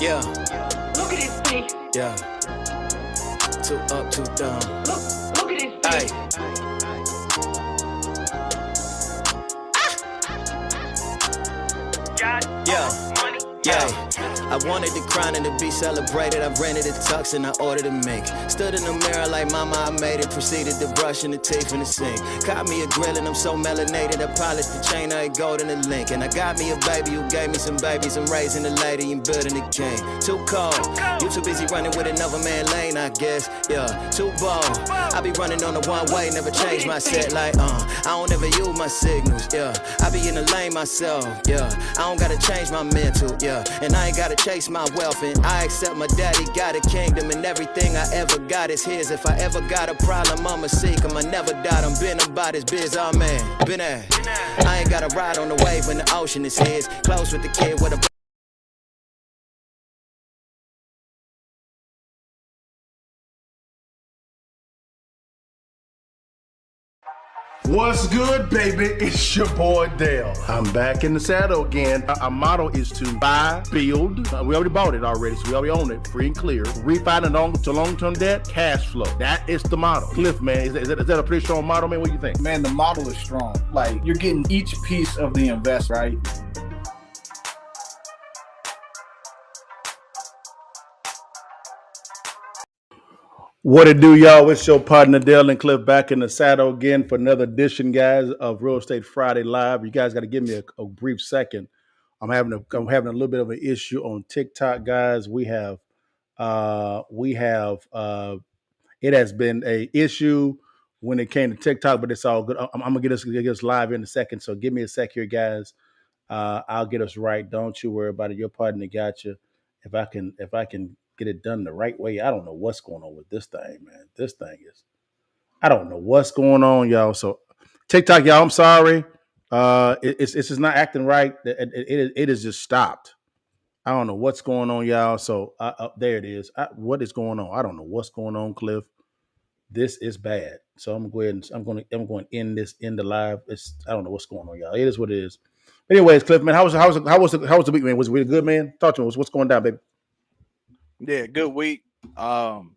Yeah, Look at this thing. yeah. Too up, too down. Look at this Hey, thing. Got yeah. money. Yeah, I wanted the crown and to be celebrated. I rented a tux and I ordered a mink. Stood in the mirror like mama, I made it. Proceeded to brushing the teeth in the sink. Caught me a grill and I'm so melanated. I polished the chain, I ain't gold in the link. And I got me a baby who gave me some babies. I'm raising a lady and building a king. Too cold, you too busy running with another man lane, I guess. Yeah, too bold. I be running on the one way, never change my set like, I don't ever use my signals, yeah. I be in the lane myself, yeah. I don't gotta change my mental, yeah. And I ain't gotta chase my wealth, and I accept my daddy got a kingdom, and everything I ever got is his. If I ever got a problem, I'ma seek him. I never doubt him, been about his biz, oh man, been there. I ain't gotta ride on the wave when the ocean is his. Close with the kid with a What's good, baby? It's your boy Dale. I'm back in the saddle again. Our motto is to buy, build. We already bought it already, so we already own it, free and clear. Refinance to long-term debt, cash flow. That is the motto. Cliff, man, is that a pretty strong motto, man? What do you think? Man, the model is strong. Like, you're getting each piece of the invest, right? What it do, y'all? It's your partner Dale and Cliff back in the saddle again for another edition, guys, of Real Estate Friday Live. You guys got to give me a brief second. I'm having a little bit of an issue on TikTok, guys. It has been a issue when it came to TikTok, but it's all good. I'm gonna get us live in a second, so give me a sec here, guys. I'll get us right. Don't you worry about it. Your partner got you. If I can get it done the right way, I don't know what's going on with this thing, man. This thing is, I don't know what's going on, y'all. So TikTok, y'all, I'm sorry. It's just not acting right. It is just stopped. I don't know what's going on, y'all. So there it is. What is going on? I don't know what's going on, Cliff. This is bad. So I'm going to go ahead and I'm going to end the live. I don't know what's going on, y'all. It is what it is. Anyways, Cliff, man, how was the week, man? Was it good, man? Talk to me. What's going down, baby? Yeah, good week. Um,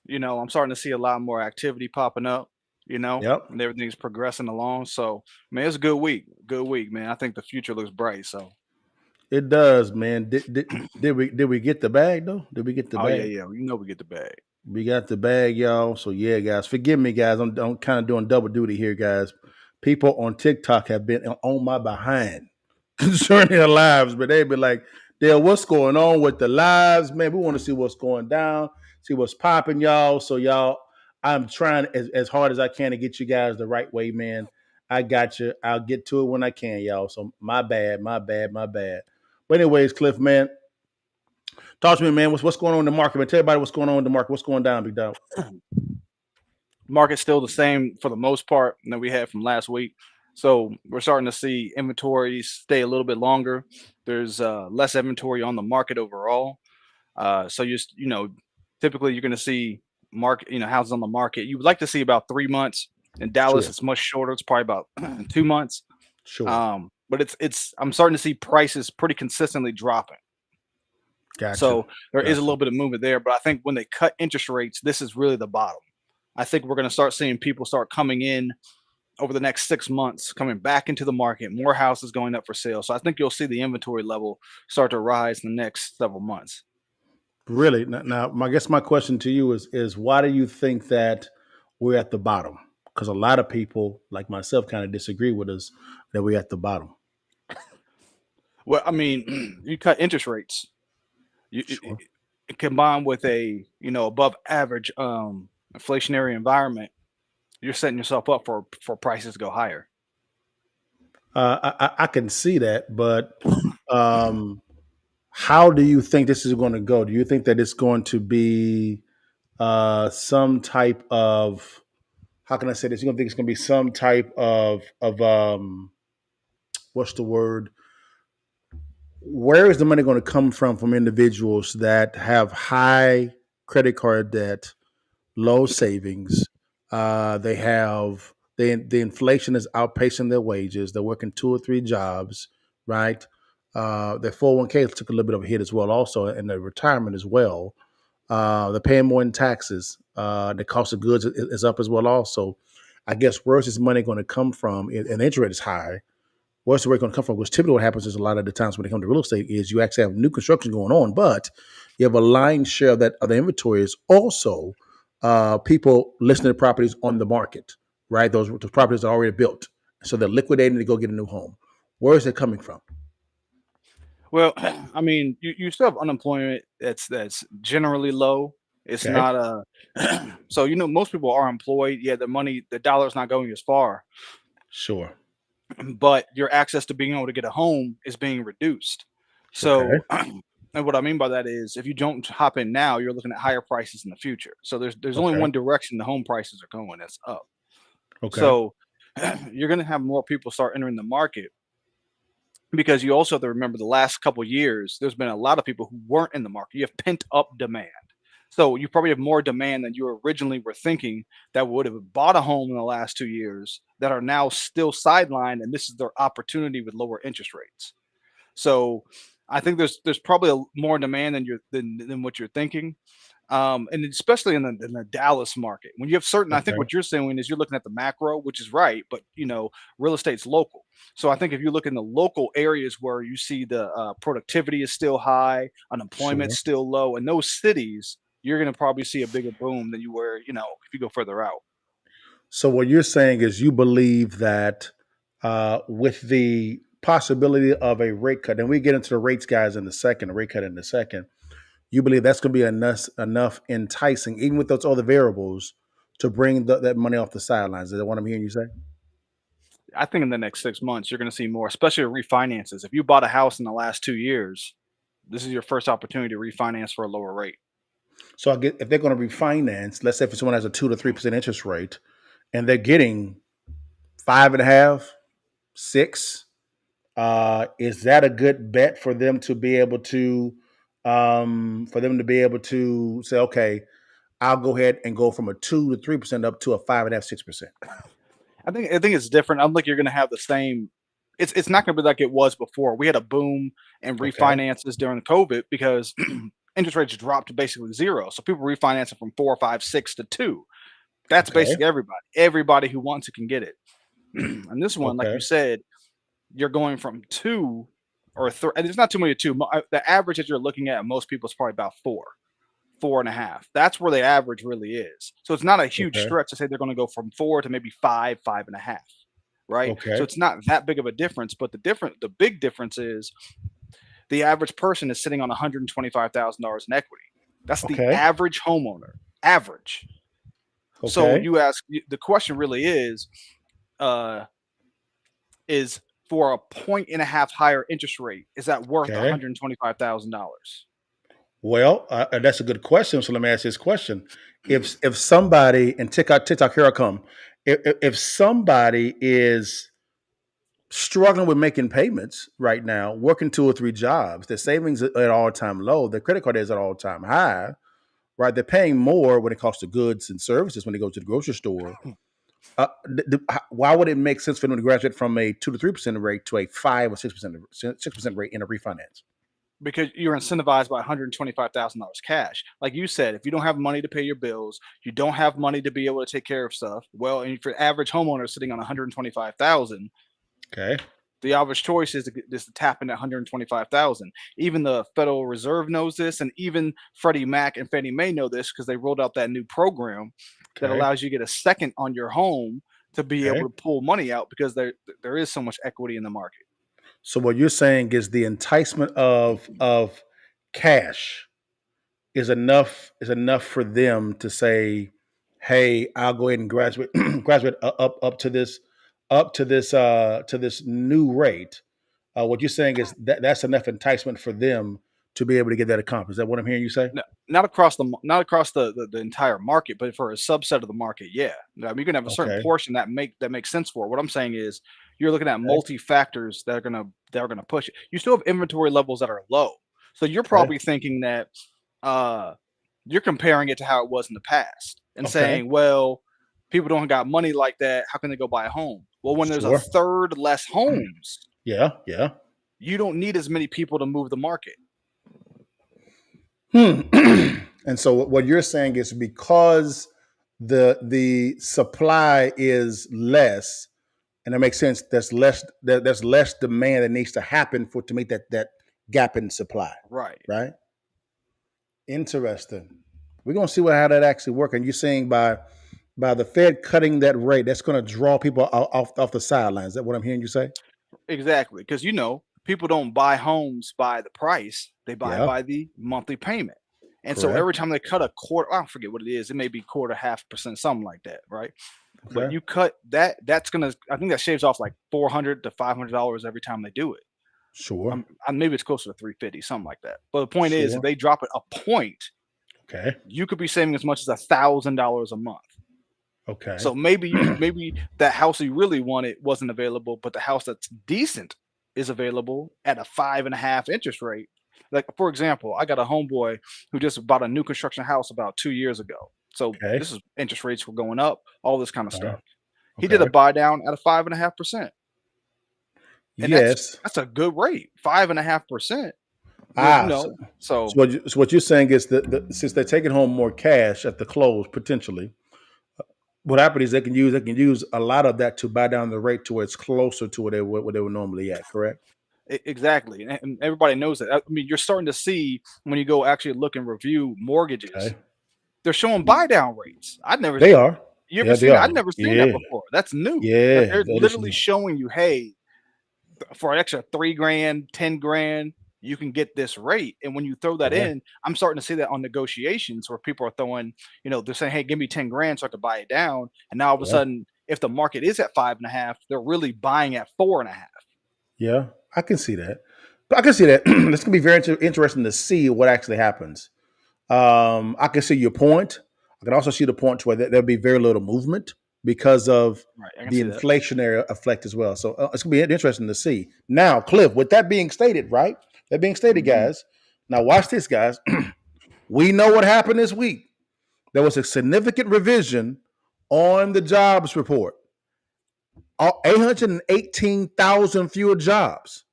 I'm starting to see a lot more activity popping up, Yep. and everything's progressing along. So, man, it's a good week. Good week, man. I think the future looks bright. So, It does, man. Did we get the bag though? Did we get the oh yeah, bag? yeah, we get the bag. We got the bag, y'all. So yeah, guys, forgive me, guys. I'm kind of doing double duty here, guys. People on TikTok have been on my behind concerning their lives, but they've been like, Dale, what's going on with the lives, man? We want to see what's going down, see what's popping, y'all. So y'all, I'm trying as hard as I can to get you guys the right way, man. I got you. I'll get to it when I can, y'all. So my bad, my bad, my bad. But anyways, Cliff, man, talk to me, man. What's going on in the market, man? Tell everybody what's going on in the market. What's going down, big dog? Market's still the same for the most part that we had from last week. So we're starting to see inventories stay a little bit longer. There's less inventory on the market overall. So typically you're going to see houses on the market. You would like to see about 3 months. In Dallas, Sure, it's much shorter. It's probably about 2 months. sure. But it's I'm starting to see prices pretty consistently dropping. Gotcha, So there is a gotcha. little bit of movement there. But I think when they cut interest rates, this is really the bottom. I think we're going to start seeing people start coming in over the next 6 months, coming back into the market, more houses going up for sale. So I think you'll see the inventory level start to rise in the next several months. Really? Now, I guess my question to you is why do you think that we're at the bottom? Because a lot of people, like myself, kind of disagree with us that we're at the bottom. Well, I mean, you cut interest rates, Sure. combined with a above average inflationary environment, you're setting yourself up for prices to go higher. I can see that, but um, how do you think this is going to go? Do you think that it's going to be some type of how can I say this? You don't think it's going to be some type of what's the word? Where is the money going to come from individuals that have high credit card debt, low savings? They have the inflation is outpacing their wages. They're working two or three jobs, right? Their 401k took a little bit of a hit as well, also, and their retirement as well. They're paying more in taxes. The cost of goods is up as well, also. I guess where's this money going to come from? And the interest rate is high. Where's the rate going to come from? Because typically what happens is a lot of the times when it comes to real estate is you actually have new construction going on, but you have a lion's share of that of the inventory is also people listing their properties on the market, right? Those properties are already built, so they're liquidating to go get a new home. Where is it coming from? Well, I mean, you still have unemployment that's generally low. It's Okay, not a so most people are employed. Yeah, the dollar's not going as far, sure. but your access to being able to get a home is being reduced. Okay, So, and what I mean by that is, if you don't hop in now, you're looking at higher prices in the future. So there's only okay, one direction the home prices are going. That's up. okay, So you're going to have more people start entering the market because you also have to remember the last couple years, there's been a lot of people who weren't in the market. You have pent up demand. So you probably have more demand than you originally were thinking that would have bought a home in the last 2 years that are now still sidelined, and this is their opportunity with lower interest rates. So I think there's probably more demand than what you're thinking, and especially in the Dallas market. When you have certain, I think okay, what you're saying is you're looking at the macro, which is right, but real estate's local. So I think if you look in the local areas where you see the productivity is still high, unemployment's sure. still low, in those cities, you're going to probably see a bigger boom than you were, if you go further out. So what you're saying is you believe that with the possibility of a rate cut, and we get into the rates, guys, in the second, a rate cut in the second. You believe that's going to be enough enticing, even with those other variables, to bring that money off the sidelines. Is that what I'm hearing you say? I think in the next 6 months, you're going to see more, especially refinances. If you bought a house in the last 2 years, this is your first opportunity to refinance for a lower rate. So I get if they're going to refinance, let's say if someone has a 2 to 3% interest rate, and they're getting 5.5, 6, is that a good bet for them to be able to, say, okay, I'll go ahead and go from a 2 to 3% up to a 5.5, 6%. I think it's different. I don't think you're going to have the same. It's not going to be like it was before. We had a boom in Okay. refinances during COVID because interest rates dropped to basically zero. So people refinancing from 4, 5, 6 to 2. That's Okay. basically everybody. Everybody who wants it can get it. And this one, like you Okay. said, you're going from two or three. And there's not too many two. The average that you're looking at most people is probably about 4, 4.5. That's where the average really is. So it's not a huge Okay. stretch to say they're going to go from 4 to maybe 5, 5.5. Right. So Okay. it's not that big of a difference. But the big difference is the average person is sitting on $125,000 in equity. That's the Okay. average homeowner. Average. So Okay. the question really uh, is for a point and a half higher interest rate, is that worth Okay. $125,000? Well, that's a good question. So let me ask you this question: If somebody and TikTok, here I come. If somebody is struggling with making payments right now, working 2 or 3 jobs, their savings at all time low, their credit card is at all time high, right? They're paying more when it costs to goods and services when they go to the grocery store. Why would it make sense for them to graduate from a 2 to 3% rate to a 5 or 6% rate in a refinance? Because you're incentivized by $125,000 cash. Like you said, if you don't have money to pay your bills, you don't have money to be able to take care of stuff. Well, and for average homeowner sitting on 125,000, Okay. the obvious choice is to tap into 125,000. Even the Federal Reserve knows this, and even Freddie Mac and Fannie Mae know this because they rolled out that new program that Okay. allows you to get a second on your home to be Okay. able to pull money out because there is so much equity in the market. So what you're saying is the enticement of cash is enough for them to say, "Hey, I'll go ahead and graduate graduate up to this new rate." What you're saying is that's enough enticement for them to be able to get that accomplished. Is that what I'm hearing you say? Not across the entire market, but for a subset of the market, yeah. I mean, you can have a certain Okay. portion that makes sense for it. What I'm saying is you're looking at Okay. multi factors that are gonna push it. You still have inventory levels that are low, so you're Okay. probably thinking that uh, you're comparing it to how it was in the past and Okay. saying, well, people don't got money like that. How can they go buy a home? Well, when there's a Sure. third less homes, Yeah. Yeah. you don't need as many people to move the market. And so what you're saying is because the supply is less, and it makes sense. There's less demand that needs to happen to meet that gap in supply. Right. Right. Interesting. We're gonna see how that actually works. And you're saying by the Fed cutting that rate, that's going to draw people off the sidelines. Is that what I'm hearing you say? Exactly. Because people don't buy homes by the price; they buy Yeah. by the monthly payment. And so Correct. every time they cut a quarter, I don't forget what it is. It may be quarter, 0.5%, something like that, right? But Okay. you cut that. That's gonna. I think that shaves off like $400 to $500 every time they do it. Sure. Maybe it's closer to 350, something like that. But the point is, Sure. if they drop it a point, Okay. you could be saving as much as $1,000 a month. Okay. So maybe that house you really wanted wasn't available, but the house that's decent is available at a 5.5 interest rate. Like, for example, I got a homeboy who just bought a new construction house about 2 years ago. So Okay. this is interest rates were going up, all this kind of stuff. He Okay. did a buy down at a 5.5%. And Yes. that's a good rate, 5.5%. So what you're saying is that since they're taking home more cash at the close potentially, what happens is they can use a lot of that to buy down the rate to where it's closer to where they were normally at. Correct. Exactly, and everybody knows that. I mean, you're starting to see when you go actually look and review mortgages, Okay. they're showing buy down rates. They are. You ever Yeah, seen they that? are. I've never seen that before. That's new. Yeah. Like, they're that is literally new. showing you, hey, for an extra $3,000, $10,000, you can get this rate. And when you throw that Okay. in, I'm starting to see that on negotiations where people are throwing, they're saying, hey, give me 10 grand so I can buy it down. And now all of a Yeah. sudden, if the market is at 5.5, they're really buying at 4.5. Yeah, I can see that. But I can see that. It's gonna be very interesting to see what actually happens. I can see your point. I can also see the point where there'll be very little movement because of Right. I can the see that. inflationary effect as well. So it's gonna be interesting to see. Now, Cliff, with that being stated, right? That being stated, Mhm. guys. Now watch this, guys. We know what happened this week. There was a significant revision on the jobs report. 818,000 fewer jobs.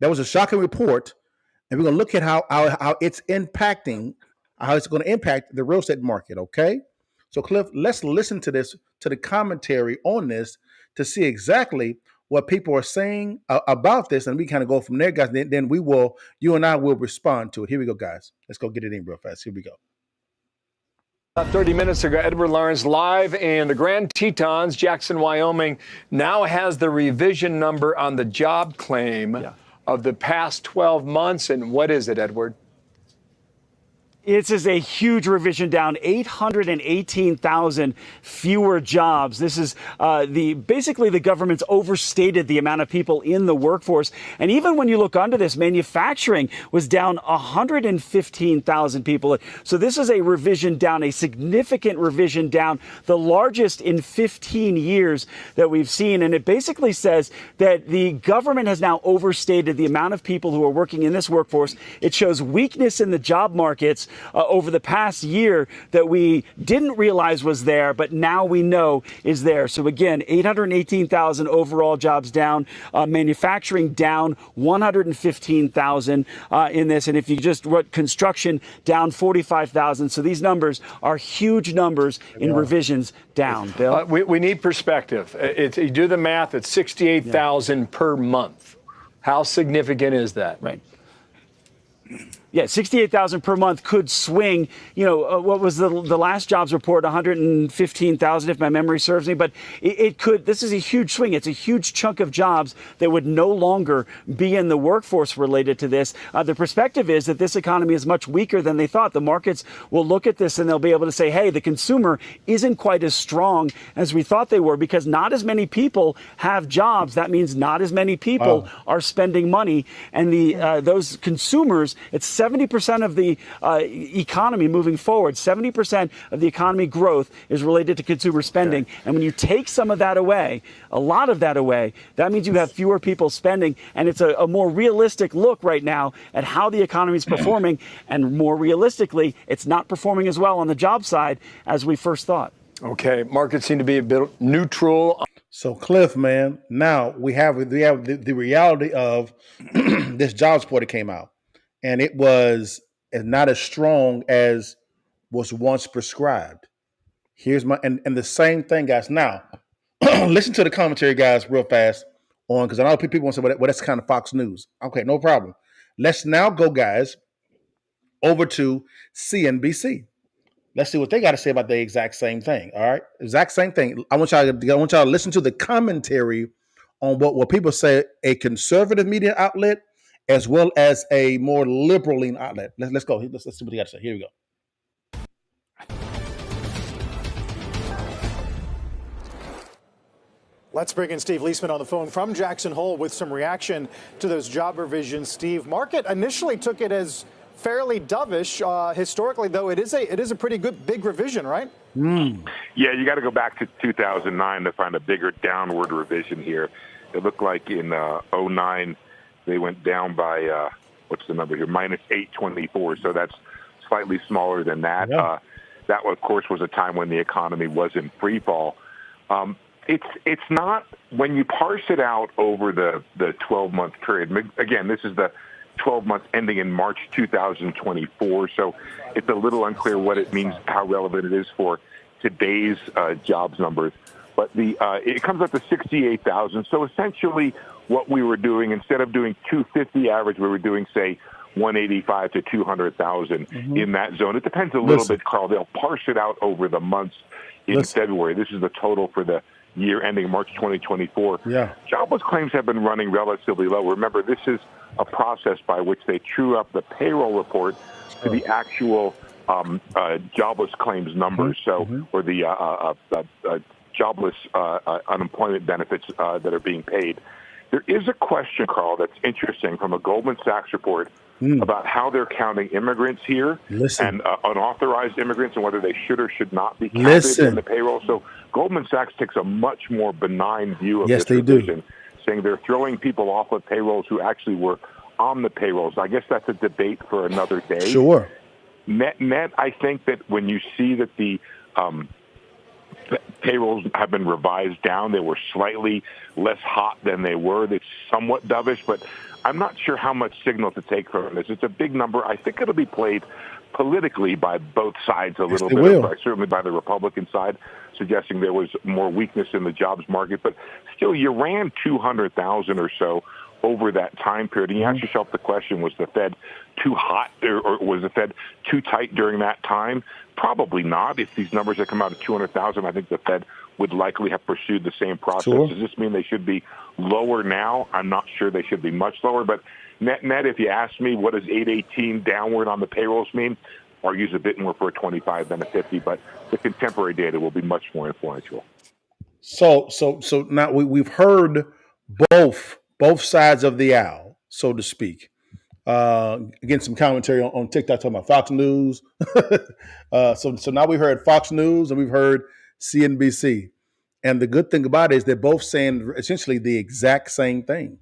That was a shocking report, and we're going to look at how it's impacting, how it's going to impact the real estate market. Okay, so Cliff, let's listen to the commentary on this to see exactly what people are saying about this, and we kind of go from there, guys. Then you and I will respond to it. Here we go, guys. Let's go get it in real fast. Here we go. About 30 minutes ago, Edward Lawrence live in the Grand Tetons, Jackson, Wyoming, now has the revision number on the job claim of the past 12 months. And what is it, Edward? This is a huge revision down, 818,000 fewer jobs. This is basically the government's overstated the amount of people in the workforce. And even when you look under this, manufacturing was down 115,000 people. So this is a revision down, a significant revision down, the largest in 15 years that we've seen. And it basically says that the government has now overstated the amount of people who are working in this workforce. It shows weakness in the job markets over the past year that we didn't realize was there, but now we know is there. So again, 818,000 overall jobs down, manufacturing down 115,000 in this. And if you just wrote construction down 45,000. So these numbers are huge numbers in revisions down, Bill. We need perspective. You do the math, it's 68,000 per month. How significant is that? Right. Yeah, 68,000 per month could swing. What was the last jobs report? 115,000, if my memory serves me. But it could. This is a huge swing. It's a huge chunk of jobs that would no longer be in the workforce related to this. The perspective is that this economy is much weaker than they thought. The markets will look at this and they'll be able to say, hey, the consumer isn't quite as strong as we thought they were because not as many people have jobs. That means not as many people are spending money. And those consumers, it's 70% of the economy moving forward. 70% of the economy growth is related to consumer spending. Okay. And when you take some of that away, a lot of that away, that means you have fewer people spending. And it's a more realistic look right now at how the economy is performing. And more realistically, it's not performing as well on the job side as we first thought. Okay, markets seem to be a bit neutral. So Cliff, man, now we have the reality of this job report that came out, and it was not as strong as was once prescribed. Here's my and the same thing, guys. Now, listen to the commentary, guys, real fast on because I know people want to say, well, that's kind of Fox News. Okay, no problem. Let's now go, guys, over to CNBC. Let's see what they got to say about the exact same thing. All right, exact same thing. I want y'all to listen to the commentary on what people say a conservative media outlet as well as a more liberal leaning outlet. Let's go. Let's see what they got to say. Here we go. Let's bring in Steve Leisman on the phone from Jackson Hole with some reaction to those job revisions. Steve, market initially took it as fairly dovish. Historically, though, it is a pretty good big revision, right? Yeah, you got to go back to 2009 to find a bigger downward revision here. It looked like in 09 they went down by what's the number here? Minus 824. So that's slightly smaller than that. Yeah. That, of course, was a time when the economy was in free fall. It's not when you parse it out over the 12-month period. Again, this is the 12 months ending in March 2024, so it's a little unclear what it means, how relevant it is for today's jobs numbers. But it comes up to 68,000. So essentially, what we were doing, instead of doing 250 average, we were doing, say, 185 to 200,000 in that zone. It depends a little bit, Carl. They'll parse it out over the months in February. This is the total for the year ending March 2024. Yeah. Jobless claims have been running relatively low. Remember, this is a process by which they true up the payroll report to the actual jobless claims numbers, or the jobless unemployment benefits that are being paid. There is a question, Carl, that's interesting from a Goldman Sachs report about how they're counting immigrants here and unauthorized immigrants and whether they should or should not be counted in the payroll. So Goldman Sachs takes a much more benign view of this revision, saying they're throwing people off of payrolls who actually were on the payrolls. I guess that's a debate for another day. Sure. Net, I think that when you see that the payrolls have been revised down, they were slightly less hot than they were. It's somewhat dovish, but I'm not sure how much signal to take from this. It's a big number. I think it'll be played politically by both sides a little bit, certainly by the Republican side, suggesting there was more weakness in the jobs market. But still, you ran 200,000 or so over that time period. And you ask yourself the question, was the Fed too hot or was the Fed too tight during that time? Probably not. If these numbers had come out at 200,000, I think the Fed would likely have pursued the same process. Does this mean they should be lower now? I'm not sure they should be much lower. But net, if you ask me, what does 818 downward on the payrolls mean? Argues a bit more for a 25 than a 50, but the contemporary data will be much more influential. So now we've heard both sides of the aisle, so to speak. Again, some commentary on TikTok talking about Fox News. So now we've heard Fox News and we've heard CNBC. And the good thing about it is they're both saying essentially the exact same thing.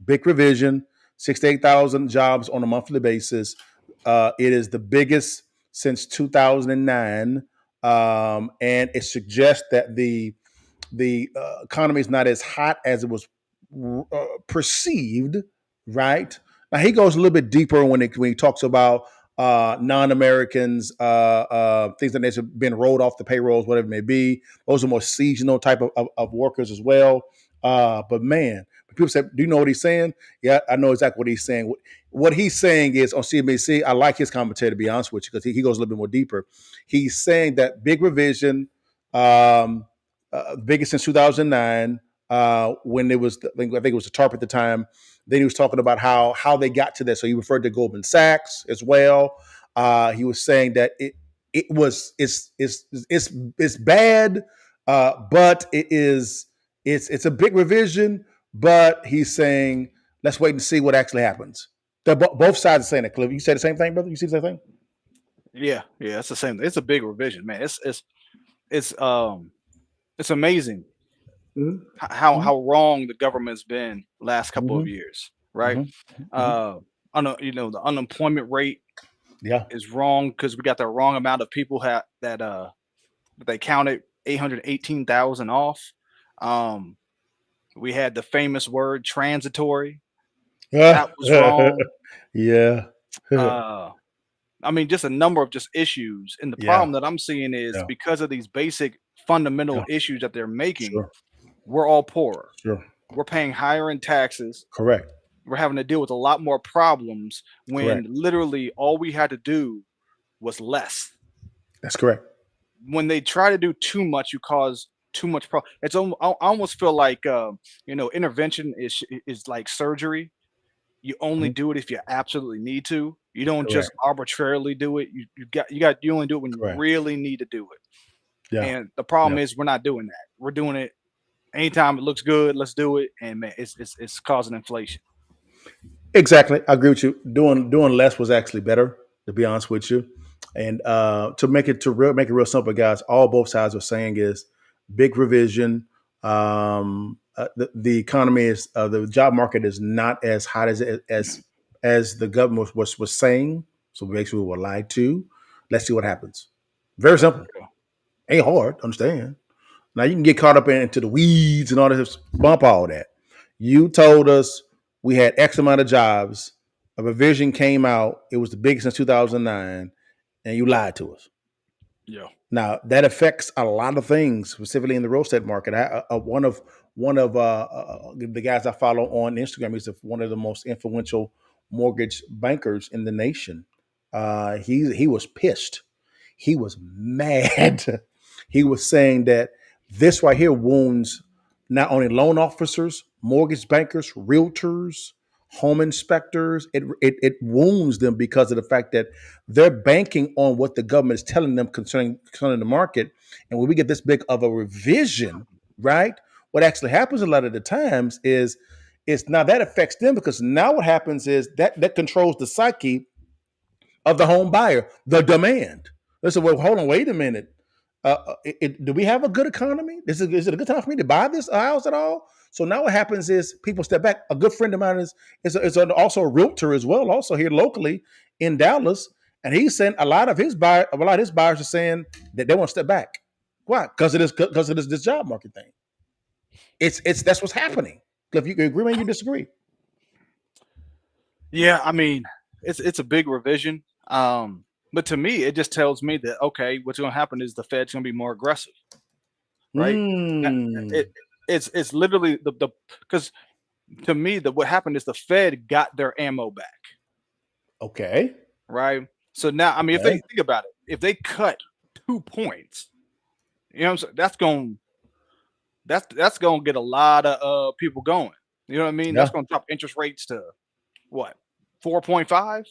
Big revision, 68,000 jobs on a monthly basis. It is the biggest since 2009. And it suggests that the economy is not as hot as it was perceived, right? Now he goes a little bit deeper when he talks about non-Americans, things that have been rolled off the payrolls, whatever it may be. Those are more seasonal type of workers as well. But man, people say, "Do you know what he's saying?" Yeah, I know exactly what he's saying. What he's saying is on CNBC. I like his commentary, to be honest with you, because he goes a little bit more deeper. He's saying that big revision, biggest since 2009. When it was, I think it was the TARP at the time. Then he was talking about how they got to that. So he referred to Goldman Sachs as well. He was saying that it's bad, but it's a big revision. But he's saying let's wait and see what actually happens. Both sides are saying that. Cliff, you say the same thing, brother? You see the same thing? Yeah, it's the same. It's a big revision, man. It's amazing how wrong the government's been last couple of years, right? The unemployment rate is wrong because we got the wrong amount of people that they counted 818,000 off. We had the famous word transitory. yeah. That was wrong. Yeah. I mean, just a number of just issues. And the Yeah. problem that I'm seeing is Yeah. because of these basic fundamental issues that they're making, Sure. we're all poorer. Sure. We're paying higher in taxes. Correct. We're having to deal with a lot more problems when Correct. literally all we had to do was less. That's correct. When they try to do too much, you cause too much problem. I almost feel like intervention is like surgery. You only Mhm. do it if you absolutely need to. You don't just Correct. arbitrarily do it. You only do it when you Correct. really need to do it. Yeah. And the problem Yeah. is we're not doing that. We're doing it anytime it looks good, let's do it. And man, it's causing inflation. Exactly. I agree with you. Doing less was actually better, to be honest with you. And make it real simple, guys. All both sides are saying is big revision. The economy is the job market is not as hot as the government was saying. So basically, we were lied to. Let's see what happens. Very simple. Ain't hard to understand. Now you can get caught up into the weeds and all this, bump all that. You told us we had X amount of jobs. A revision came out. It was the biggest since 2009, and you lied to us. Yeah. Now that affects a lot of things, specifically in the real estate market. One of the guys I follow on Instagram, he's one of the most influential mortgage bankers in the nation. He was pissed. He was mad. He was saying that this right here wounds not only loan officers, mortgage bankers, realtors, home inspectors. It wounds them because of the fact that they're banking on what the government is telling them concerning the market. And when we get this big of a revision, right? What actually happens a lot of the times is now that affects them, because now what happens is that controls the psyche of the home buyer, the demand. They say, well, hold on, wait a minute. Do we have a good economy? Is it a good time for me to buy this house at all? So now what happens is people step back. A good friend of mine is also a realtor as well, also here locally in Dallas, and he's saying a lot of his buyers are saying that they want to step back. Why? Because of this job market thing. It's that's what's happening. If you agree, maybe you disagree. Yeah, I mean, it's a big revision. But to me, it just tells me that okay, what's going to happen is the Fed's going to be more aggressive, right? That- Mm, It, it's literally the because to me what happened is the Fed got their ammo back, okay. right? So now, I mean, if they Okay. think about it, if they cut 2 points, you know, what I'm saying, that's going to get a lot of people going. You know what I mean? That's Yeah. going to drop interest rates to what 4.5.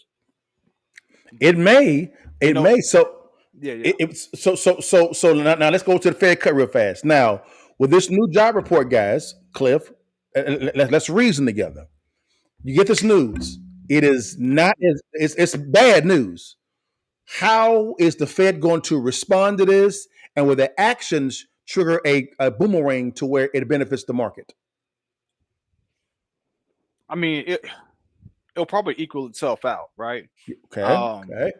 It may. You It know, may. So yeah, yeah. so now let's go to the Fed cut real fast. Now with this new job report, guys, Cliff, let's reason together. You get this news. It is not. It's bad news. How is the Fed going to respond to this, and will their actions trigger a boomerang to where it benefits the market? I mean, it'll probably equal itself out, right? Okay. Um, Okay.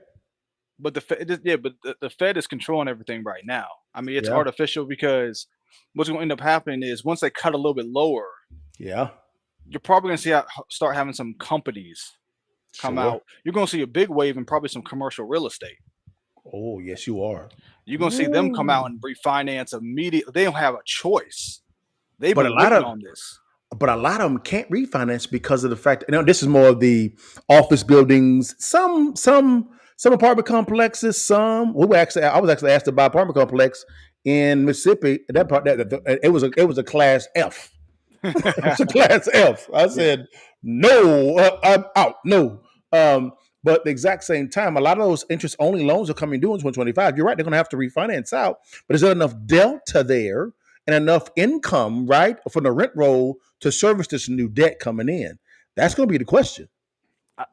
but the Fed is controlling everything right now. I mean, it's Yeah. artificial because what's going to end up happening is once they cut a little bit lower, Yeah. you're probably going to start having some companies come Sure. out. You're going to see a big wave in probably some commercial real estate. Oh, yes, you are. You're going to see them come Ooh. out and refinance immediately. They don't have a choice. They've But a been lot waiting of on this. but a lot of them can't refinance because of the fact that, this is more of the office buildings, some apartment complexes, I was actually asked to buy an apartment complex in Mississippi. That part that it was a class F. It's a class F. I Yeah. said, no, I'm out. No. But at the exact same time, a lot of those interest only loans are coming due in 2025. You're right. They're going to have to refinance out. But is there enough delta there and enough income, right, from the rent roll to service this new debt coming in? That's going to be the question.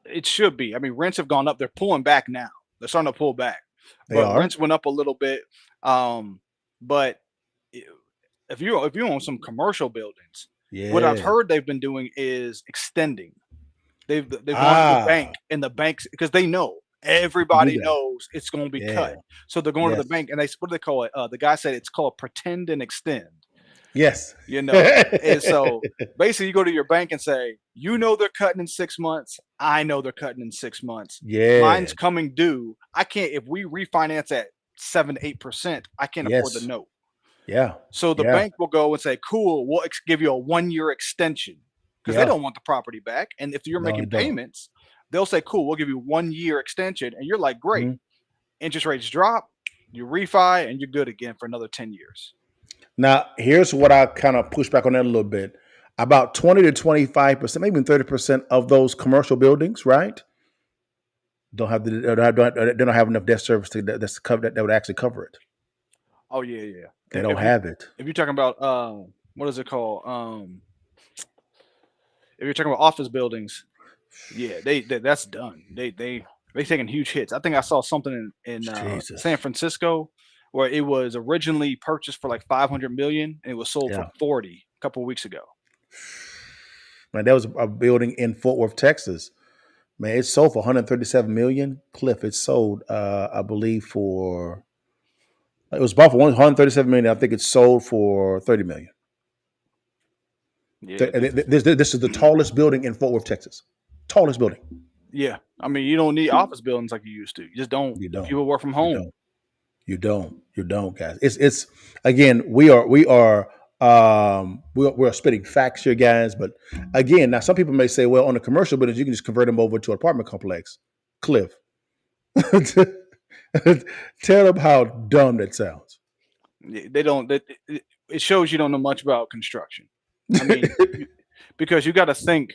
It should be. I mean, rents have gone up. They're pulling back now. They're starting to pull back, They but are. rents went up a little bit. But i- if you own some commercial buildings, what I've Yeah. heard they've been doing is extending. They've gone to the bank, Ah, and the banks because they know you do everybody that. knows it's going to be Yeah. cut. So they're going to the Yes. bank, and what do they call it? The guy said it's called pretend and extend. Yes. You know, and so basically, you go to your bank and say, you know, they're cutting in 6 months. I know they're cutting in 6 months. Yeah. Mine's coming due. I can't, if we refinance at 7, 8%, I can't afford the Yes. note. Yeah. So the Yeah. bank will go and say, cool, we'll give you a 1 year extension because they Yeah. don't want the property back. And if you're No, making they don't. payments, they'll say, cool, we'll give you 1 year extension. And you're like, great. Mhm. Interest rates drop, you refi, and you're good again for another 10 years. Now, here's what I kind of push back on that a little bit. About 20 to 25%, maybe even 30% of those commercial buildings, right? Don't have they don't have enough debt service that's cover that would actually cover it. Oh, yeah, yeah. They don't have it. If you're talking about what is it called? If you're talking about office buildings, yeah, that's done. They taking huge hits. I think I saw something in Jesus. San Francisco where it was originally purchased for like 500 million and it was sold for Yeah. 40 a couple of weeks ago. Man, there was a building in Fort Worth, Texas. Man, it sold for 137 million. Cliff, it sold, I believe, for it was bought for 137 million. I think it sold for 30 million. Yeah, This is the tallest building in Fort Worth, Texas. Tallest building. yeah. I mean, you don't need office buildings like you used to. You just don't. You don't. People work from You home. don't. You don't, guys. It's again, we're spitting facts here, guys. But again, now some people may say, well, on the commercial buildings, you can just convert them over to an apartment complex. Cliff, tell them how dumb that sounds. They don't. It shows you don't know much about construction. I mean, because you got to think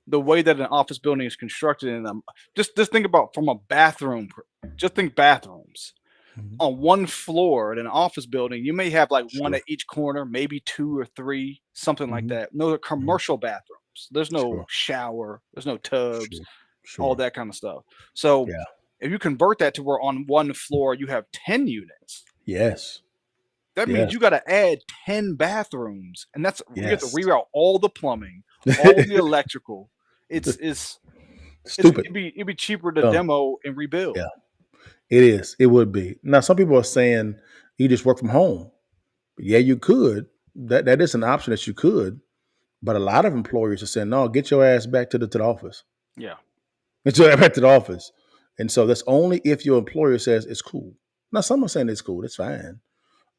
the way that an office building is constructed in them. Just think about from a bathroom. Just think bathrooms. Mhm. On one floor in an office building, you may have like one Sure. at each corner, maybe 2 or 3, something like Mhm. that. No, they're commercial bathrooms. There's no Sure. shower, there's no tubs, Sure. all Sure. that kind of stuff. So Yeah. if you convert that to where on one floor you have 10 units, Yes. that means Yes. you got to add 10 bathrooms, and that's you have to Yes. reroute all the plumbing, all the electrical. It's Stupid. it'd be cheaper to Dumb. demo and rebuild. Yeah. It is. It would be. Now, some people are saying you just work from home. Yeah, you could. That is an option that you could. But a lot of employers are saying, no, get your ass back to the office. Yeah. Get your ass back to the office. And so that's only if your employer says it's cool. Now, some are saying it's cool. It's fine.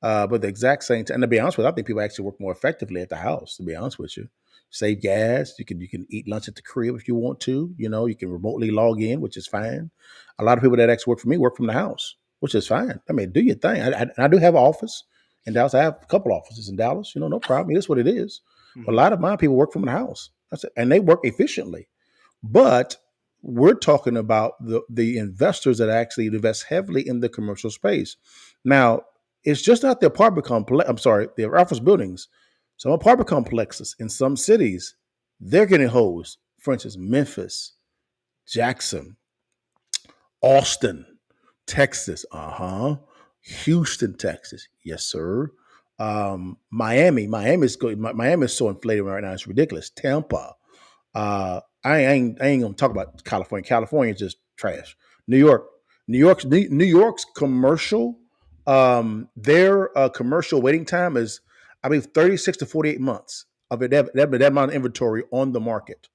But the exact same time, and to be honest with you, I think people actually work more effectively at the house, to be honest with you. Save gas. You can eat lunch at the crib if you want to. You know, you can remotely log in, which is fine. A lot of people that actually work for me work from the house, which is fine. I mean, do your thing. I do have an office in Dallas. I have a couple offices in Dallas. You know, no problem. It is what it is. But a lot of my people work from the house. That's it. And they work efficiently. But we're talking about the investors that actually invest heavily in the commercial space. Now, it's just not the apartment complex. I'm sorry, the office buildings. Some apartment complexes in some cities, they're getting hosed. For instance, Memphis, Jackson, Austin, Texas. Houston, Texas. Yes, sir. Miami. Miami is so inflated right now. It's ridiculous. Tampa. I ain't gonna talk about California. California is just trash. New York's commercial. Their commercial waiting time is, I believe, 36 to 48 months of it. That amount of inventory on the market.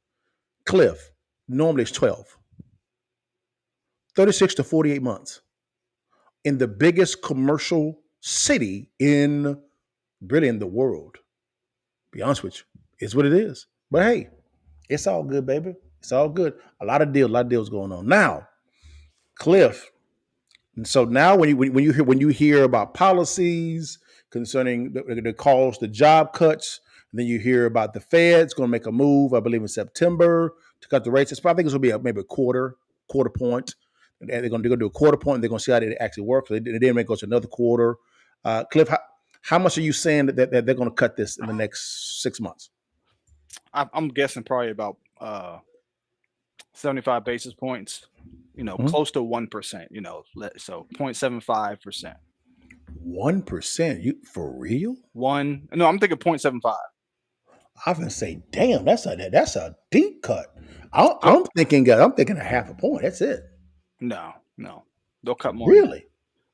Cliff, normally it's 12. 36 to 48 months in the biggest commercial city in really in the world. Be honest with you, it's what it is. But hey, it's all good, baby. It's all good. A lot of deals going on now. Cliff. And so now, when you hear about policies concerning the calls, the job cuts, and then you hear about the Fed's going to make a move, I believe in September to cut the rates. I think it's going to be maybe a quarter point. And they're going to do a quarter point. And they're going to see how it actually works. They didn't make it to another quarter. Cliff, how much are you saying that they're going to cut this in the next 6 months? I'm guessing probably about 75 basis points, close to 1%, so 0.75%. 1%? You for real? No, I'm thinking 0.75. I can say, damn, that's a deep cut. I'm thinking a half a point. That's it. No, they'll cut more. Really?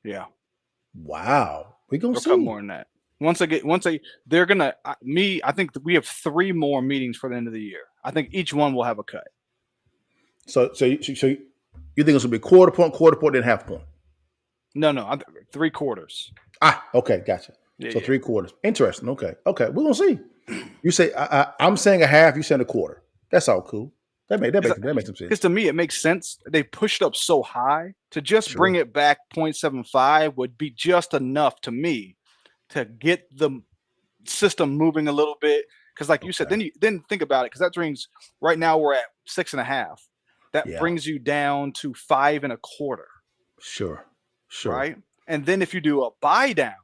Yeah. Wow. We're gonna They'll see. cut more than that. they're gonna I think that we have 3 more meetings for the end of the year. I think each one will have a cut. So you think it's gonna be quarter point, then half point? No, 3 quarters. Okay, gotcha. Yeah, So yeah. 3/4. Interesting. Okay, we're gonna see. You say I'm saying a half. You saying a quarter. That's all cool. That makes some sense. Because to me, it makes sense. They pushed up so high to just Sure. bring it back 0.75 would be just enough to me to get the system moving a little bit. Because, like you said, then think about it. Because that brings right now we're at 6.5. That Yeah. brings you down to 5.25, Sure. right? And then if you do a buy down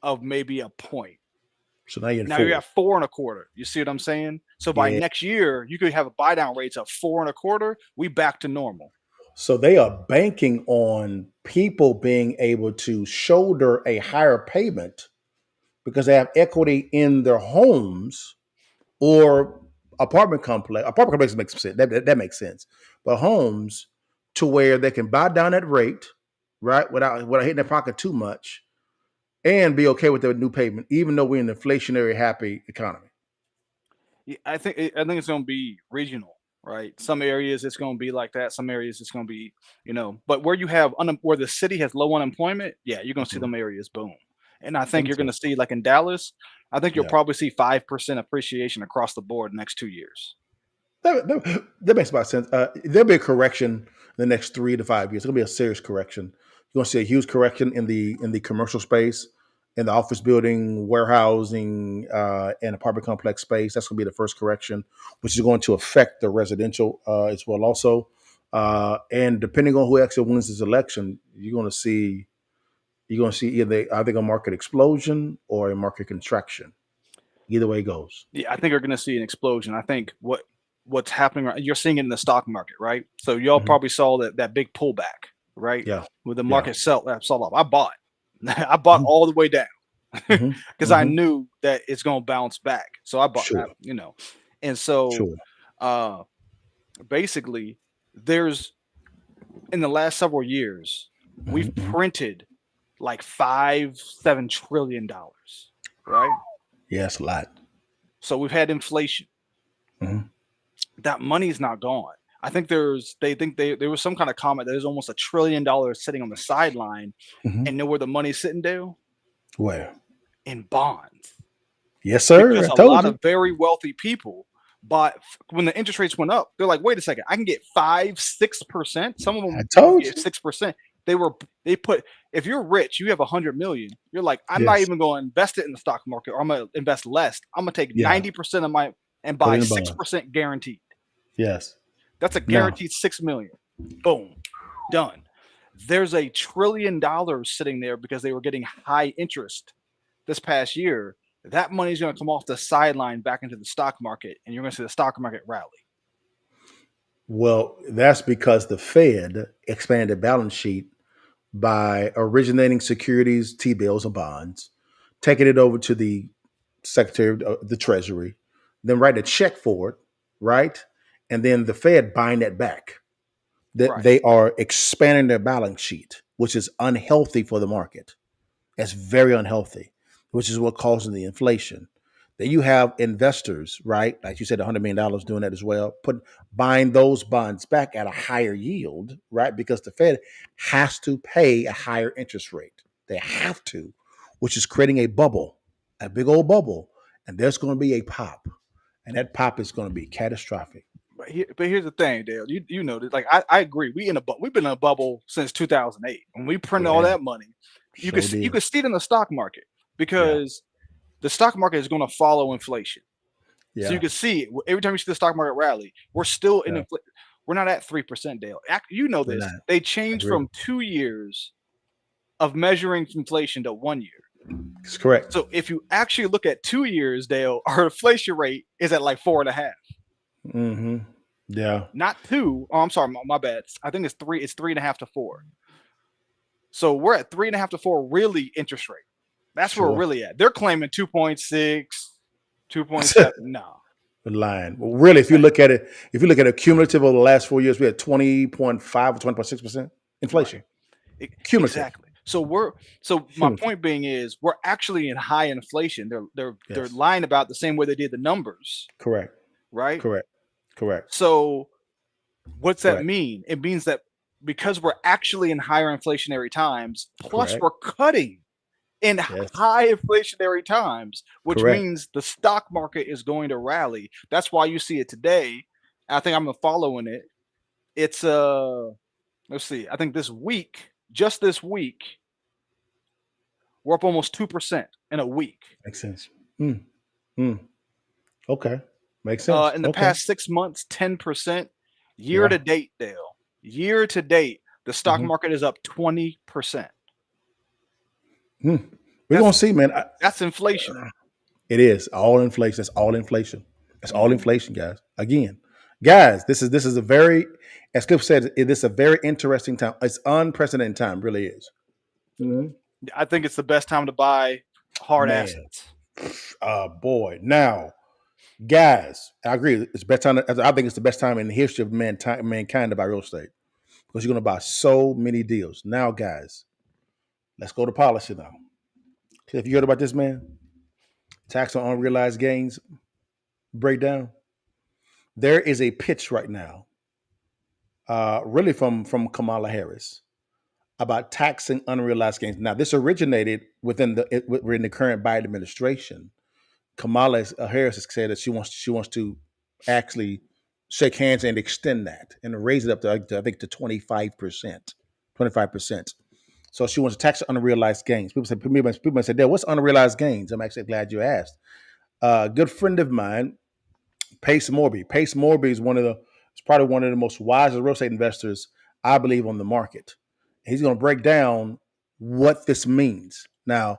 of maybe a point, So now you're now you're at 4.25. You see what I'm saying? So by next year, you could have a buy down rates of 4.25. We back to normal. So they are banking on people being able to shoulder a higher payment because they have equity in their homes or apartment complex. Apartment complexes makes sense. That makes sense. But homes to where they can buy down that rate, right, without hitting their pocket too much, and be okay with their new payment, even though we're in an inflationary happy economy. Yeah, I think it's going to be regional, right? Some areas it's going to be like that. Some areas it's going to be, but where you have where the city has low unemployment, yeah, you're going to see them areas boom. And I think you're going to see, like in Dallas, I think you'll probably see 5% appreciation across the board the next 2 years. That makes about sense. There'll be a correction in the next 3 to 5 years. It's gonna be a serious correction. You're gonna see a huge correction in the commercial space, in the office building, warehousing, and apartment complex space. That's gonna be the first correction, which is going to affect the residential as well, also. And depending on who actually wins this election, you're gonna see either a market explosion or a market contraction. Either way it goes. Yeah, I think you're going to see an explosion. I think what's happening, you're seeing it in the stock market, right? So y'all probably saw that big pullback, right? Yeah. With the market sell off. I bought. I bought all the way down because I knew that it's going to bounce back. So I bought, Sure. And so Sure. basically, there's in the last several years, we've printed like $7 trillion, right? Yeah, it's a lot. So we've had inflation. That money's not gone. I think there was some kind of comment that there's almost $1 trillion sitting on the sideline, and know where the money's sitting, Dale? Where? In bonds. Yes, sir. Because I a told lot you. of very wealthy people bought when the interest rates went up. They're like, wait a second, I can get 5-6%. Some of them I told get you. 6%. They put, if you're rich, you have 100 million. You're like, I'm not Yes. even going to invest it in the stock market, or I'm going to invest less. I'm going to take Yeah. 90% of my and Put buy it in bonds. 6% guaranteed. Yes. That's a guaranteed 6 million. Boom, done. There's $1 trillion sitting there because they were getting high interest this past year. That money's going to come off the sideline back into the stock market, and you're going to see the stock market rally. Well, that's because the Fed expanded the balance sheet by originating securities, T-bills, or bonds, taking it over to the Secretary of the Treasury, then writing a check for it, right? And then the Fed buying that back. That they are expanding their balance sheet, which is unhealthy for the market. That's very unhealthy, which is what causes the inflation. Then you have investors, right? Like you said, $100 million doing that as well, buying those bonds back at a higher yield, right? Because the Fed has to pay a higher interest rate. They have to, which is creating a bubble, a big old bubble. And there's going to be a pop. And that pop is going to be catastrophic. But here's the thing, Dale. You know this. Like I agree. We've been in a bubble since 2008. When we printed all that money, you could see it in the stock market because the stock market is going to follow inflation. So you can see it. Every time you see the stock market rally, we're still in inflation. We're not at 3%, Dale. You know this. They changed from 2 years of measuring inflation to 1 year. That's correct. So if you actually look at 2 years, Dale, our inflation rate is at like 4.5. Yeah. Not 2. Oh, I'm sorry. My bad. I think it's 3. It's 3.5 to 4. So we're at 3.5 to 4 really interest rate. That's where we're really at. They're claiming 2.6, 2.7. No. Lying. Well, really, if you look at it cumulative over the last 4 years, we had 20.5 or 20.6% inflation. Right. Cumulative. Exactly. So my point being is we're actually in high inflation. They're lying about the same way they did the numbers. Correct. Right? Correct. So what's that Correct. mean? It means that because we're actually in higher inflationary times, plus Correct. we're cutting in high inflationary times, which Correct. means the stock market is going to rally. That's why you see it today. I think I'm following it. It's let's see. I think just this week, we're up almost 2% in a week. Makes sense. Okay. Makes sense. In the past 6 months, 10%. Year to date, Dale. Year to date, the stock market is up 20%. We're gonna see, man. That's inflation. It is all inflation. That's all inflation. That's all inflation, guys. Again, guys, this is a very, as Cliff said, it is a very interesting time. It's unprecedented time, really is. I think it's the best time to buy hard assets. Boy, now, guys, I agree. It's the best time. I think it's the best time in the history of mankind to buy real estate because you're going to buy so many deals. Now, guys, let's go to policy now. Cliff, you heard about this, man? Tax on unrealized gains breakdown. There is a pitch right now, really from Kamala Harris, about taxing unrealized gains. Now, this originated within the current Biden administration. Kamala Harris has said that she wants to actually shake hands and extend that and raise it up to I think to 25%. 25%. So she wants to tax unrealized gains. People say, Dale, what's unrealized gains? I'm actually glad you asked. A good friend of mine, Pace Morby. Pace Morby is probably one of the most wisest real estate investors, I believe, on the market. He's going to break down what this means. Now,